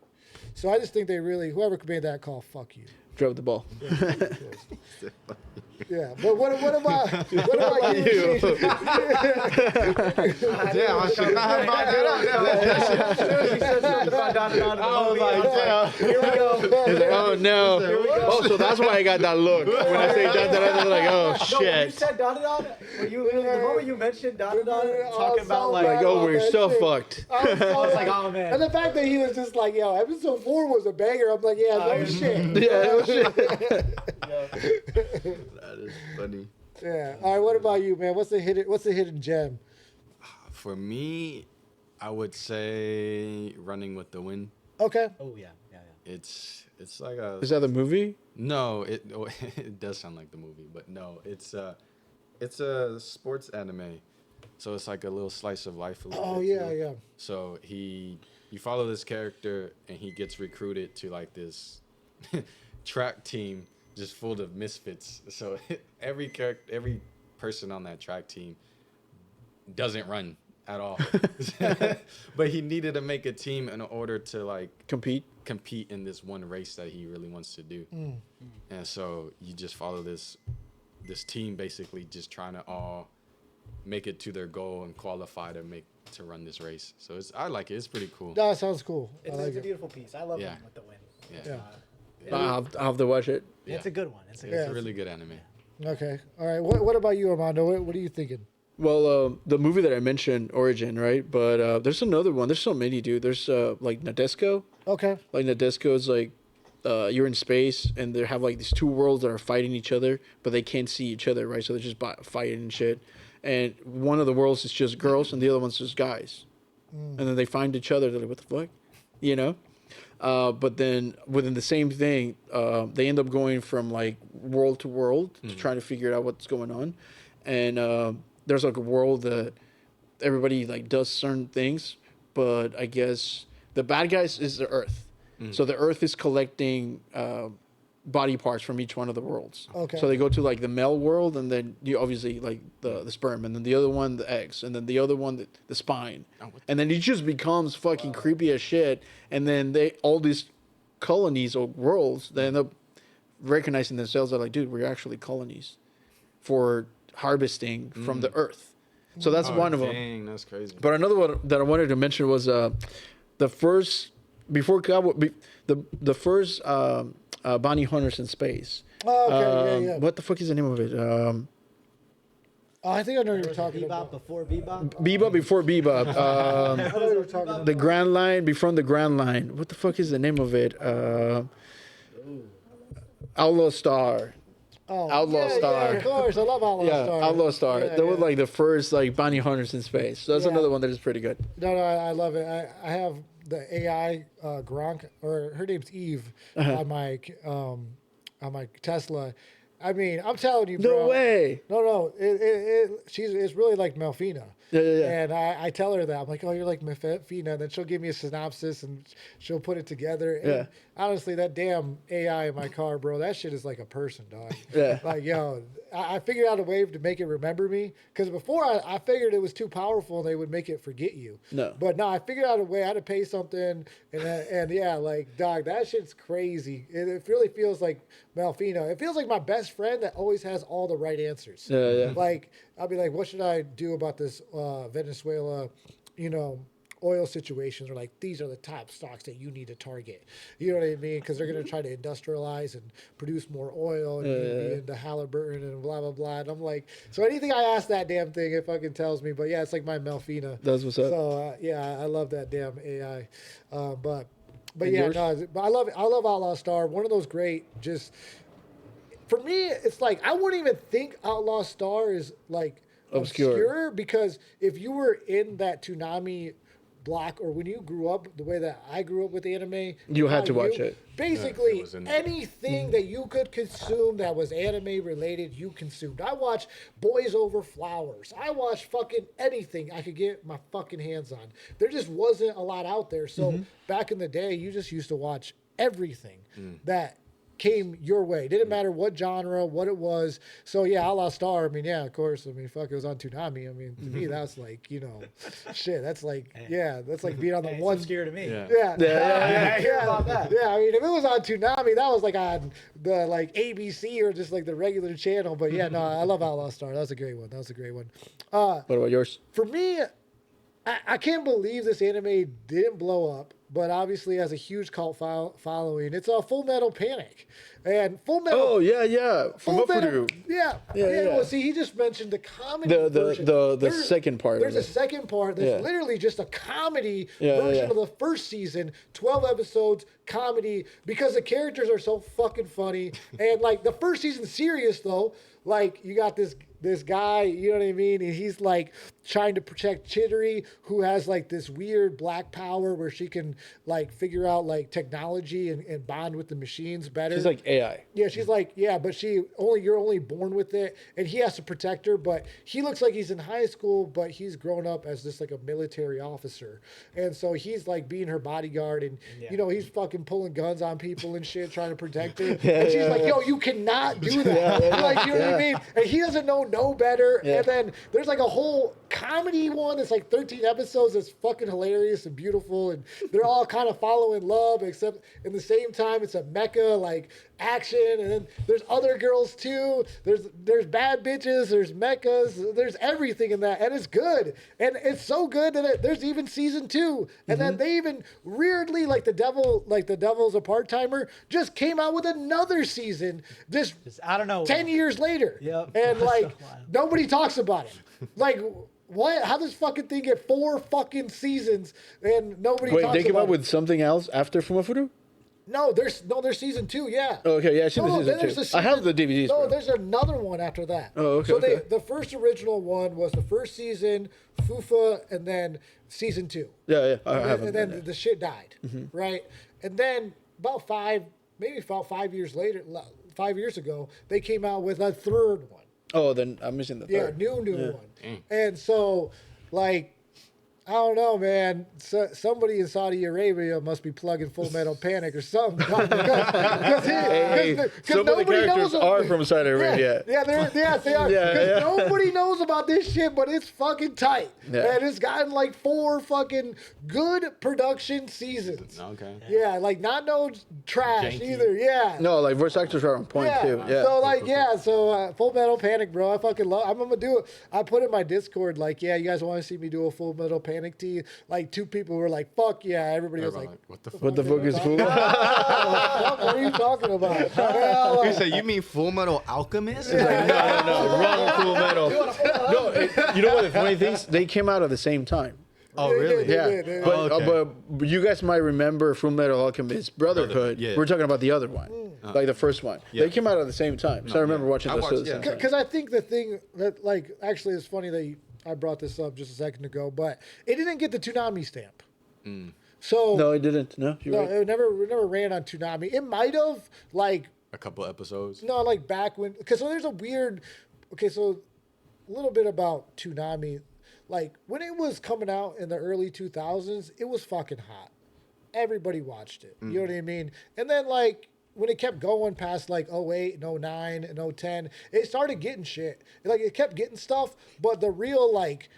So I just think whoever made that call, fuck you. Drove the ball. Yeah, but what about you? Damn, I should not have brought that up. She said something about da-da-da I was I was like, here we go. He's like, oh no. Here we go. Oh, so that's why I got that look. When I say da da da, they're like, oh No, when you shit. said da-da-da, the moment you mentioned da-da-da, talking so about Like, like, oh, we're that so shit. fucked. I was like, oh man. And the fact that he was just like, yo, episode 4 was a banger. I'm like, yeah, no shit. Yeah, no shit. That is funny. Yeah. All right. What about you, man? What's the hidden gem? For me, I would say Running with the Wind. Okay. Oh yeah. It's like a Is that the movie? no. It does sound like the movie, but no. It's a sports anime, so it's like a little slice of life. Oh bit, yeah, too. yeah. So you follow this character and he gets recruited to like this track team just full of misfits. So every person on that track team doesn't run at all. But he needed to make a team in order to like Compete. compete in this one race that he really wants to do. And so you just follow this team basically just trying to all make it to their goal and qualify to run this race. So I like it. It's pretty cool. No, that sounds cool. I It's, like it's a it. beautiful piece. I love Yeah. it with the wind. Yeah. Yeah. I'll have to watch it. Yeah. It's a good one. It's a It's good a really good anime. Okay. All right. What about you, Armando? What are you thinking? Well, the movie that I mentioned, Origin, right? But there's another one. There's so many, dude. There's like Nadesco. Okay. Like Nadesco is like you're in space and they have like these two worlds that are fighting each other, but they can't see each other, right? So they're just fighting and shit. And one of the worlds is just girls and the other one's just guys. And then they find each other. They're like, what the fuck? You know? But then within the same thing, they end up going from like world to world to trying to figure out what's going on. And there's like a world that everybody like does certain things, but I guess the bad guys is the Earth. So the Earth is collecting body parts from each one of the worlds. Okay. So they go to like the male world, and then you obviously like the sperm, and then the other one the eggs, and then the other one the spine, and then it just becomes fucking creepy as shit. And then all these colonies or worlds, they end up recognizing themselves. They're like, dude, we're actually colonies for harvesting from the Earth. So that's one of them. Dang, that's crazy. But another one that I wanted to mention was the first before Cowboy, the first bounty hunters in space. Oh, okay. Yeah. What the fuck is the name of it? Oh, I think I know what you're talking Bebop about. before Bebop. Bebop before Bebop. I know what you're talking about. The Grand Line, before the Grand Line. What the fuck is the name of it? Outlaw Star. Oh, Outlaw Star. Yeah, of course. I love Outlaw Yeah, Star. Outlaw Star. Yeah, That was like the first like bounty hunters in space. So that's Yeah. another one that is pretty good. No, I love it. I have the AI Gronk, or her name's Eve, on my Tesla. I mean, I'm telling you, bro. No way. No. It's really like Melfina. Yeah. And I tell her that. I'm like, oh, you're like Melfina. And then she'll give me a synopsis and she'll put it together. And Yeah. honestly, that damn AI in my car, bro, that shit is like a person, dog. Yeah. Like, yo, I figured out a way to make it remember me. Because before I figured it was too powerful and they would make it forget you. No. But no, I figured out a way. I had to pay something. And yeah, like, dog, that shit's crazy. It really feels like Melfina. It feels like my best friend that always has all the right answers. Yeah. Like, I'll be like, what should I do about this Venezuela, oil situations? Or like, these are the top stocks that you need to target. You know what I mean? Because they're going to try to industrialize and produce more oil and be into Halliburton and blah, blah, blah. And I'm like, so anything I ask that damn thing, it fucking tells me. But yeah, it's like my Melfina. That's what's up. So yeah, I love that damn AI. But And yeah, yours? no, but I love Outlaw Star. One of those great, just for me, it's like I wouldn't even think Outlaw Star is like obscure because if you were in that Toonami block or when you grew up the way that I grew up with anime, You had to watch it. Basically, Yeah, it was in there. anything that you could consume that was anime related, you consumed. I watched Boys Over Flowers. I watched fucking anything I could get my fucking hands on. There just wasn't a lot out there. So back in the day, you just used to watch everything that came your way. It didn't matter what genre, what it was. So yeah, A La Star. I mean, yeah, of course. I mean, fuck, it was on Toonami. I mean, to me, that's like, you know, shit. That's like, yeah, that's like being on the one. It's scary to me. Yeah. I hear about that. Yeah, I mean, if it was on Toonami, that was like on the like ABC or just like the regular channel. But yeah, no, I love A La Star. That was a great one. What about yours? For me, I can't believe this anime didn't blow up, but obviously has a huge cult following. It's a Full Metal Panic, and Full Metal. Oh yeah. From Full Metal, Mofuru. yeah. Well, see, he just mentioned the comedy version. The second part. There's of a it. second part that's literally just a comedy Yeah, version yeah. of the first season, 12 episodes, comedy, because the characters are so fucking funny. And like the first season serious though, like you got this guy, you know what I mean? And he's like trying to protect Chidori, who has like this weird black power where she can like figure out like technology and bond with the machines better. She's like AI. Yeah, she's like, yeah, but you're only born with it, and he has to protect her. But he looks like he's in high school, but he's grown up as this like a military officer, and so he's like being her bodyguard, and you know he's fucking pulling guns on people and shit, trying to protect her. And she's like, yo, you cannot do that. Like, you know what I mean? And he doesn't know no better. Yeah. And then there's like a whole comedy one that's like 13 episodes that's fucking hilarious and beautiful, and they're all kind of following love, except in the same time it's a mecha like action, and then there's other girls too. There's bad bitches, there's mechas, there's everything in that, and it's good, and it's so good that there's even season 2, and then they even weirdly like the devil's a part-timer just came out with another season just I don't know. 10 years later. Yep. And like nobody talks about it. Like what? How does fucking thing get 4 fucking seasons and nobody talks about it? Wait, they came out with something else after Fumafuru? No, there's season 2, yeah. Oh, okay, yeah, I've seen the then season there's 2. I have the DVDs. No, bro. there's another one after that. Oh, okay, So okay. the first original one was the first season, Fufa, and then season 2. Yeah, I have And then the shit died, right? And then about 5 years later, 5 years ago, they came out with a third one. Oh, then I'm missing the third. Yeah, new one. And so, like, I don't know, man. So, somebody in Saudi Arabia must be plugging Full Metal Panic or something. Because Some of the characters are from Saudi Arabia. Yeah, they are. Because nobody knows about this shit, but it's fucking tight. Yeah. And it's gotten like 4 fucking good production seasons. Okay. Yeah, like not no trash Janky. either. Yeah. No, like voice actors are on point too. Yeah. So like, Full Metal Panic, bro. I fucking love. I'm gonna do it. I put in my Discord like, yeah, you guys want to see me do a Full Metal Panic tee? Like 2 people were like, fuck yeah. Everybody was like, what the fuck? What the fuck is cool? what are you talking about? Yeah, You like, say you mean Full Metal Alchemist? No, wrong Full Metal. No, you know what? The funny thing is, they came out at the same time. Oh, They really? did. Yeah, but you guys might remember Full Metal Alchemist Brotherhood. Yeah. We're talking about the other one, like the first one. They came out at the same time, so I remember watching I those two at watched- the same yeah. time. because I think the thing that like actually is funny that I brought this up just a second ago, but it didn't get the Toonami stamp. So No, it didn't. No, you're right. it never ran on Toonami. It might have like A couple episodes. no, like back when because so there's a weird. Okay, so a little bit about Toonami. Like when it was coming out in the early 2000s, it was fucking hot. Everybody watched it. You know what I mean? And then like when it kept going past like 08 and 09 and 010, it started getting shit. Like it kept getting stuff, but the real like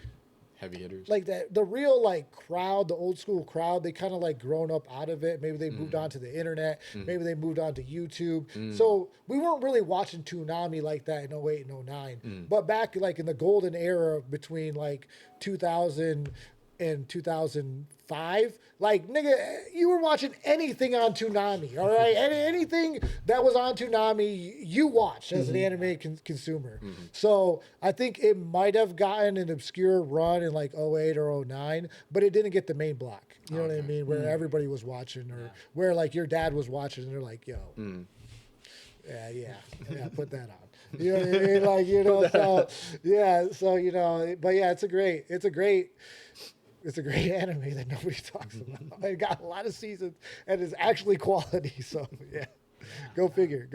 Heavy hitters. like that the real like crowd, the old school crowd, they kind of like grown up out of it. Maybe they moved on to the internet. Maybe they moved on to YouTube. So we weren't really watching Toonami like that in 08 and 09. But back like in the golden era between like 2000 and 2005, like nigga, you were watching anything on Toonami, all right? Anything that was on Toonami, you watched as an anime consumer. So I think it might have gotten an obscure run in like 08 or 09, but it didn't get the main block. You know what I mean? Where everybody was watching, or where like your dad was watching, and they're like, yo, yeah, put that on. You know what I mean? Like, you know, so you know, but yeah, it's a great anime that nobody talks about. It got a lot of seasons and is actually quality. So yeah, go figure.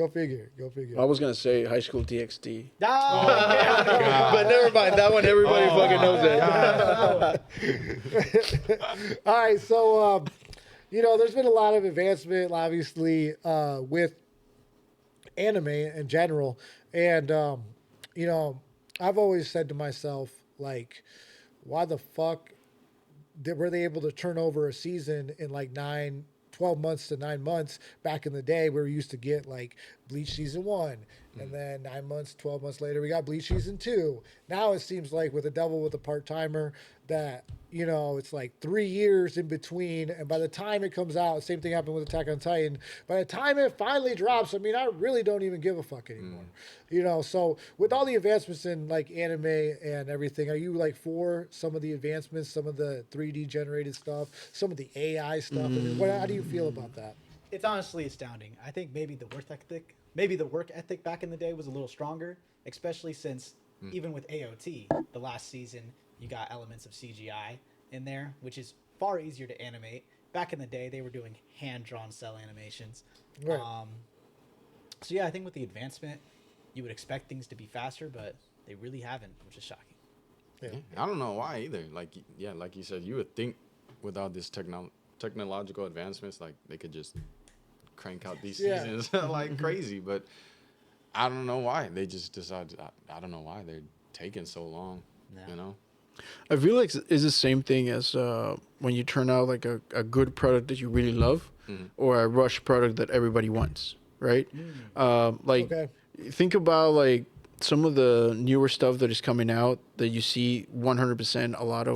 I was gonna say High School DxD, Oh, but never mind. That one, everybody fucking knows it. All right, so you know, there's been a lot of advancement, obviously, with anime in general. And you know, I've always said to myself, like, why the fuck were they able to turn over a season in like 12 months to 9 months back in the day where we used to get like Bleach season 1 and then 9 months, 12 months later we got Bleach season 2. Now it seems like with a double with a part-timer that, you know, it's like 3 years in between, and by the time it comes out, same thing happened with Attack on Titan, by the time it finally drops, I mean, I really don't even give a fuck anymore. You know, so with all the advancements in like anime and everything, are you like for some of the advancements, some of the 3D generated stuff, some of the AI stuff? I mean, how do you feel about that? It's honestly astounding. I think maybe the work ethic back in the day was a little stronger, especially since even with AOT, the last season, you got elements of CGI in there, which is far easier to animate. Back in the day, they were doing hand-drawn cell animations. Right. So yeah, I think with the advancement, you would expect things to be faster, but they really haven't, which is shocking. Yeah. I don't know why either. Like you said, you would think without this technological advancements, like they could just crank out these seasons like crazy. But I don't know why they just decided. I don't know why they're taking so long. Yeah. You know. I feel like it's the same thing as when you turn out like a good product that you really love, or a rush product that everybody wants, right? Like think about like some of the newer stuff that is coming out that you see 100% a lot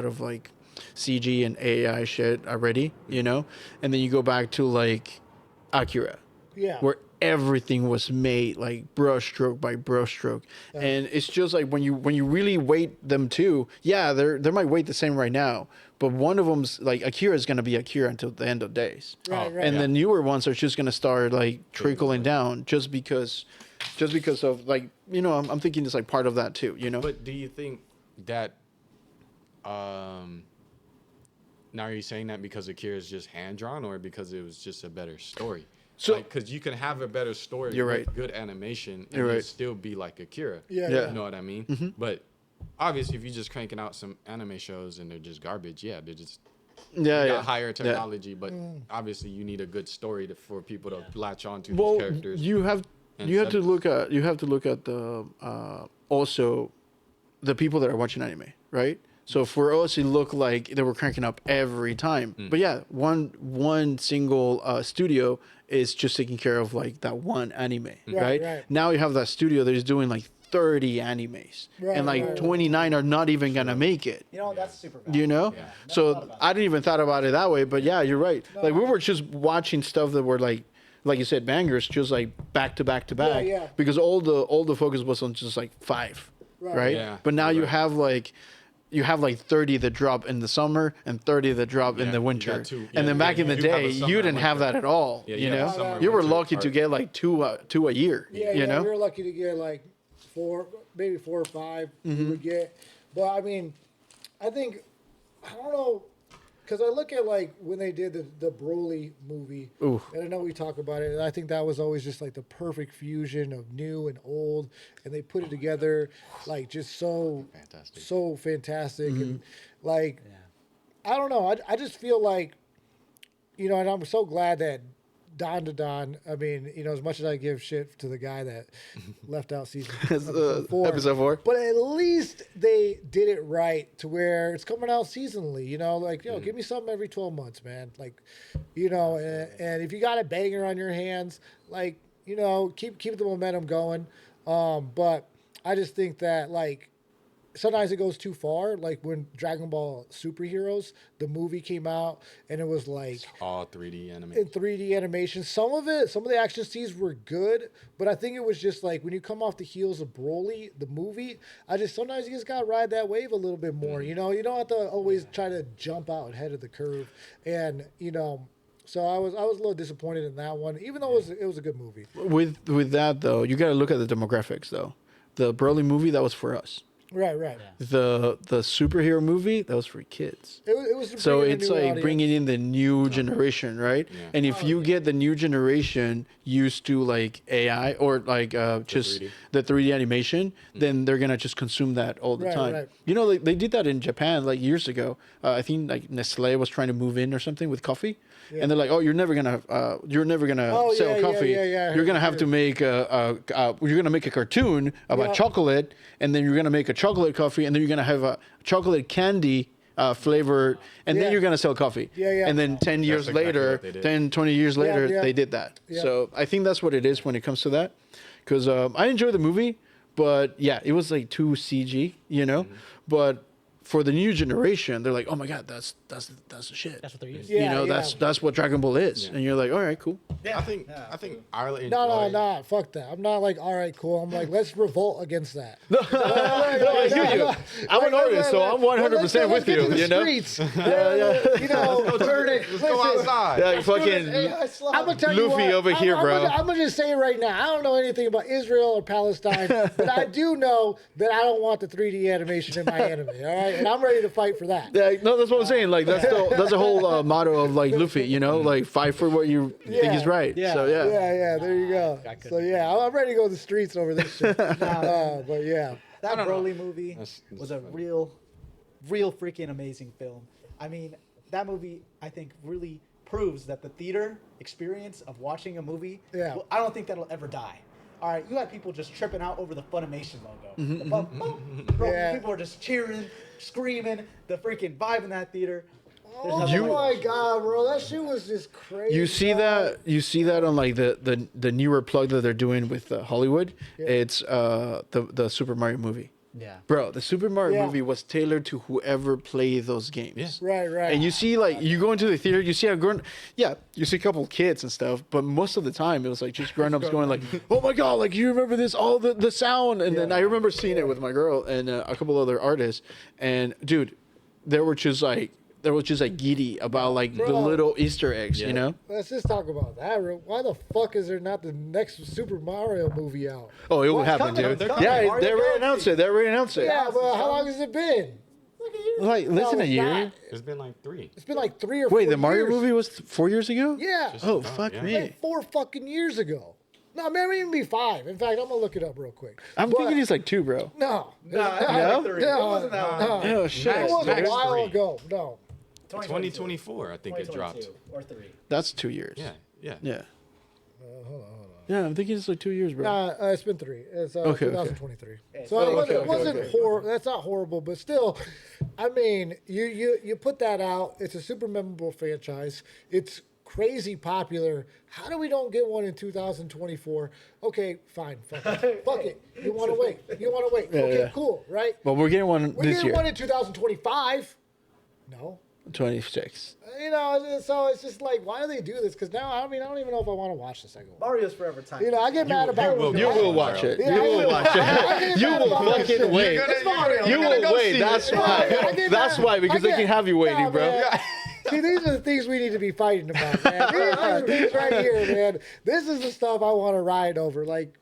of like CG and AI shit already, you know, and then you go back to like Akira, where everything was made like brushstroke by brushstroke, and it's just like when you really weight them too, they might weight the same right now, but one of them's like Akira is gonna be Akira until the end of days, and the newer ones are just gonna start like trickling down just because of like, you know, I'm thinking it's like part of that too, you know. But do you think that now are you saying that because Akira is just hand drawn, or because it was just a better story? So, because you can have a better story with good animation and it'd still be like Akira. You know what I mean? But obviously, if you're just cranking out some anime shows and they're just garbage, they're just got higher technology. But obviously, you need a good story for people to latch onto these characters. You have to look at the also the people that are watching anime, right? So for us, it looked like they were cranking up every time. But yeah, one single studio is just taking care of like that one anime, right? Now you have that studio that is doing like 30 animes, and like 29 are not even gonna make it. You know, that's super bad. You know, so I didn't even thought about it that way. But yeah, you're right. Like we were just watching stuff that were like you said, bangers, just like back to back to back, because all the focus was on just like 5, right? Yeah, but now you have like 30 that drop in the summer and 30 that drop in the winter. And then back in the day, you didn't have that at all. You know, you were lucky to get like two a year. You know, we were lucky to get like 4, maybe 4 or 5 we would get. But I mean, I think, I don't know, because I look at like when they did the Broly movie, and I know we talk about it, and I think that was always just like the perfect fusion of new and old, and they put it together like just so fantastic, and like I don't know, I just feel like, you know, and I'm so glad that Don to Don, I mean, you know, as much as I give shit to the guy that left out episode 4, but at least they did it right to where it's coming out seasonally, you know, like, you know, give me something every 12 months, man. Like, you know, and if you got a banger on your hands, like, you know, keep the momentum going. But I just think that, like, sometimes it goes too far. Like when Dragon Ball Superheroes, the movie came out, and it was like all 3D animation. In 3D animation, some of the action scenes were good, but I think it was just like when you come off the heels of Broly, the movie, sometimes you just gotta ride that wave a little bit more. You know, you don't have to always try to jump out ahead of the curve, and you know. So I was a little disappointed in that one, even though it was a good movie. With that though, you got to look at the demographics though. The Broly movie, that was for us. Right. The superhero movie, that was for kids. It was to So bring in a it's new like audience. bringing in the new generation, right? Yeah. And if you get the new generation used to like AI or like just 3D. the 3D animation, then they're gonna just consume that all the Right, time. right. You know, like, they did that in Japan like years ago. I think like Nestle was trying to move in or something with coffee, Yeah. and they're like, "Oh, you're never gonna Oh, sell yeah, coffee. yeah, I You're heard gonna that have to too. make you're gonna make a cartoon about Yeah. chocolate, and then you're gonna make a chocolate coffee, and then you're gonna have a chocolate candy." Flavored, and Yeah. then you're gonna sell coffee. Yeah. And then 10 years exactly later, what they did. 10, 20 years later, yeah. they did that. Yeah. So I think that's what it is when it comes to that. Because I enjoy the movie, but yeah, it was like too CG, you know. But for the new generation, they're like, oh my god, that's the shit. That's what they're used Yeah, you know, yeah. that's what Dragon Ball is, Yeah. and you're like, all right, cool. I think I really No, enjoy. fuck that. I'm not like, all right, cool. I'm like, let's revolt against that. No, I hear you. I'm an artist, so I'm 100% with you. You know. You know, burn it. Let's go outside. Yeah, fucking I'm gonna tell you Luffy what, over here, bro. I'm gonna just say it right now. I don't know anything about Israel or Palestine, but I do know that I don't want the 3D animation in my anime. All right, and I'm ready to fight for that. Yeah, no, that's what I'm saying. Like that's the whole motto of like Luffy. You know, like fight for what you think is right. Yeah. So yeah. Yeah, there you go. So yeah, I'm ready to go to the streets over this shit. But yeah, That don't know. Broly movie That's was a funny. real freaking amazing film. I mean, that movie, I think, really proves that the theater experience of watching a movie, Yeah. well, I don't think that'll ever die. All right, you had people just tripping out over the Funimation logo. Mm-hmm, The bump, bro, Yeah. people are just cheering, screaming, the freaking vibe in that theater. There's oh nothing like my it. god, bro, that shit was just crazy. You see dog. that? You see that on like the newer plug that they're doing with Hollywood. Yeah. It's the Super Mario movie. Yeah. Bro, the Super Mario Yeah. movie was tailored to whoever played those games. Yeah. Right. And you see, like, you go into the theater, you see a grown, yeah, you see a couple kids and stuff, but most of the time it was like just grown ups going like, oh my god, like you remember this, all the sound, and then I remember seeing it with my girl and a couple other artists, and dude, they were just like giddy about like the Bro. little Easter eggs, Yeah. you know? Let's just talk about that. Why the fuck is there not the next Super Mario movie out? Oh, it will Well, it's happen, coming, dude. it's coming. Yeah, Mario they already Galaxy. announced it. Yeah, it's but how coming. long has it been? Like less than a it's year. not. It's been like 3. It's been like 3 or 4 Wait, the Mario years. movie was 4 years ago? Yeah. Just- Oh, Oh, fuck yeah. me. Like 4 fucking years ago. No, maybe even be 5. In fact, I'm gonna look it up real quick. I'm But- thinking it's like 2, bro. No. Nah, it was No? like 3. It wasn't that long. No. Oh, shit. It was a Max while 3. ago. No. 2024, I think it dropped. 2022 or 3. That's 2 years. Yeah. Yeah. Hold on. Yeah, I'm thinking it's like 2 years, bro. Nah, it's been 3. It's Okay, 2023. okay. So Oh, it okay, wasn't okay. horrible. That's not horrible, but still, I mean, you put that out. It's a super memorable franchise. It's crazy popular. How do we don't get one in 2024? Okay, fine. Fuck it. Fuck it. You want to wait? Okay, yeah. cool, right? But we're getting one We're this getting year. one in 2025. No. 26. You know, so it's just like, why do they do this? Because now, I mean, I don't even know if I want to watch the second one. Mario's forever time. You know, I get mad about will it. You will watch it. Yeah, You I will get- watch I get it. You mad will about that shit. fucking wait. It's Mario. You will wait. That's I why. get That's mad. why, because they can have you waiting, Nah, bro. man. See, these are the things we need to be fighting about, man. These are the things right here, man. This is the stuff I want to ride over. Like,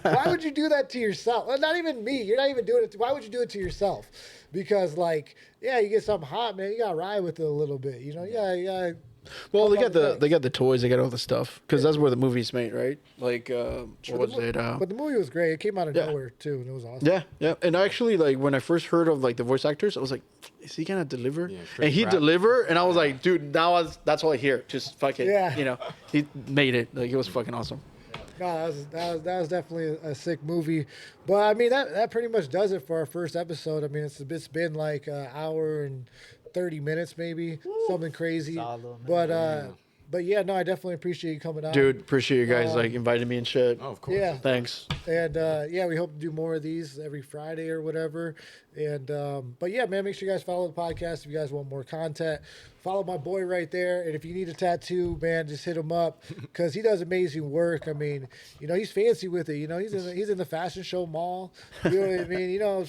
why would you do that to yourself? Well, not even me. You're not even doing it. Why would you do it to yourself? Because, like, yeah, you get something hot, man. You gotta ride with it a little bit. You know, yeah. Well, they Couple got other the toys, they got all the stuff, because that's where the movie's made, right? Like, what was it? But the movie was great. It came out of Yeah. nowhere too, and it was awesome. Yeah. And actually, like, when I first heard of like the voice actors, I was like, is he gonna deliver? Yeah, Chris And he Pratt. delivered, and I was like, dude, that's all I hear. Just fuck it. Yeah. You know, he made it. Like, it was fucking awesome. No, that was definitely a sick movie. But I mean, that pretty much does it for our first episode. I mean, it's been like an hour and 30 minutes, maybe something crazy. Solid little minute. But yeah, no, I definitely appreciate you coming on, Dude, appreciate you guys like inviting me and shit. Oh, of course. Yeah. Thanks. And yeah, we hope to do more of these every Friday or whatever. And but yeah, man, make sure you guys follow the podcast if you guys want more content. Follow my boy right there. And if you need a tattoo, man, just hit him up because he does amazing work. I mean, you know, he's fancy with it. You know, he's in the fashion show mall. You know what I mean? You know,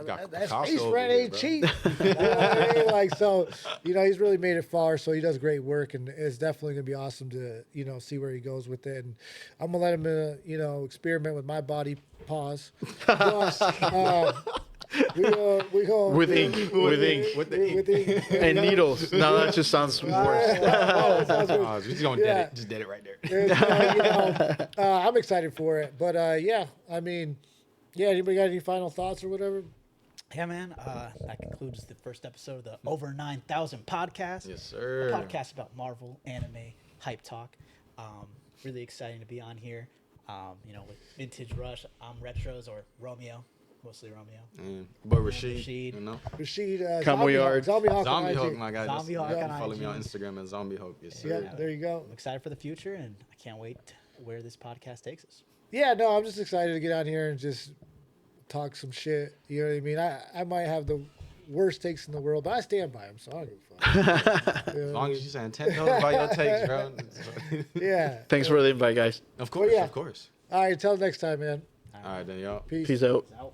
Got that Picasso space over rent here, ain't bro. cheap. You know what I mean? Like, so, you know, he's really made it far. So he does great work, and it's definitely gonna be awesome to, you know, see where he goes with it. And I'm gonna let him, you know, experiment with my body. Pause. Plus, We go With ink. With ink. With the ink. With ink. And needles. No, that just sounds worse. Oh, just gonna dead it. Just dead it right there. I'm excited for it. But yeah, I mean, yeah. Anybody got any final thoughts or whatever? Yeah, man. That concludes the first episode of the Over 9,000 podcast. Yes, sir. A podcast about Marvel, anime, hype talk. Really exciting to be on here. With Vintage Rush, I'm Retros or Romeo, mostly Romeo. But Rashid, Rashid. you know, Rashid, Come we are. Zombie Hawk, Zombie on Hawk, IG. my guy. Zombie You Hawk can on follow me IG. on Instagram at Zombie Hawk. Yes, Yeah, sir. there you go. I'm excited for the future, and I can't wait where this podcast takes us. Yeah, no, I'm just excited to get on here and just talk some shit. You know what I mean? I might have the worst takes in the world, but I stand by them, so I don't give a fuck. As long as you saying $10 about your takes, bro. Yeah. Thanks for the invite, guys. Of course, yeah. of course. All right, till next time, man. All right, then, y'all. Peace. Peace out. Out.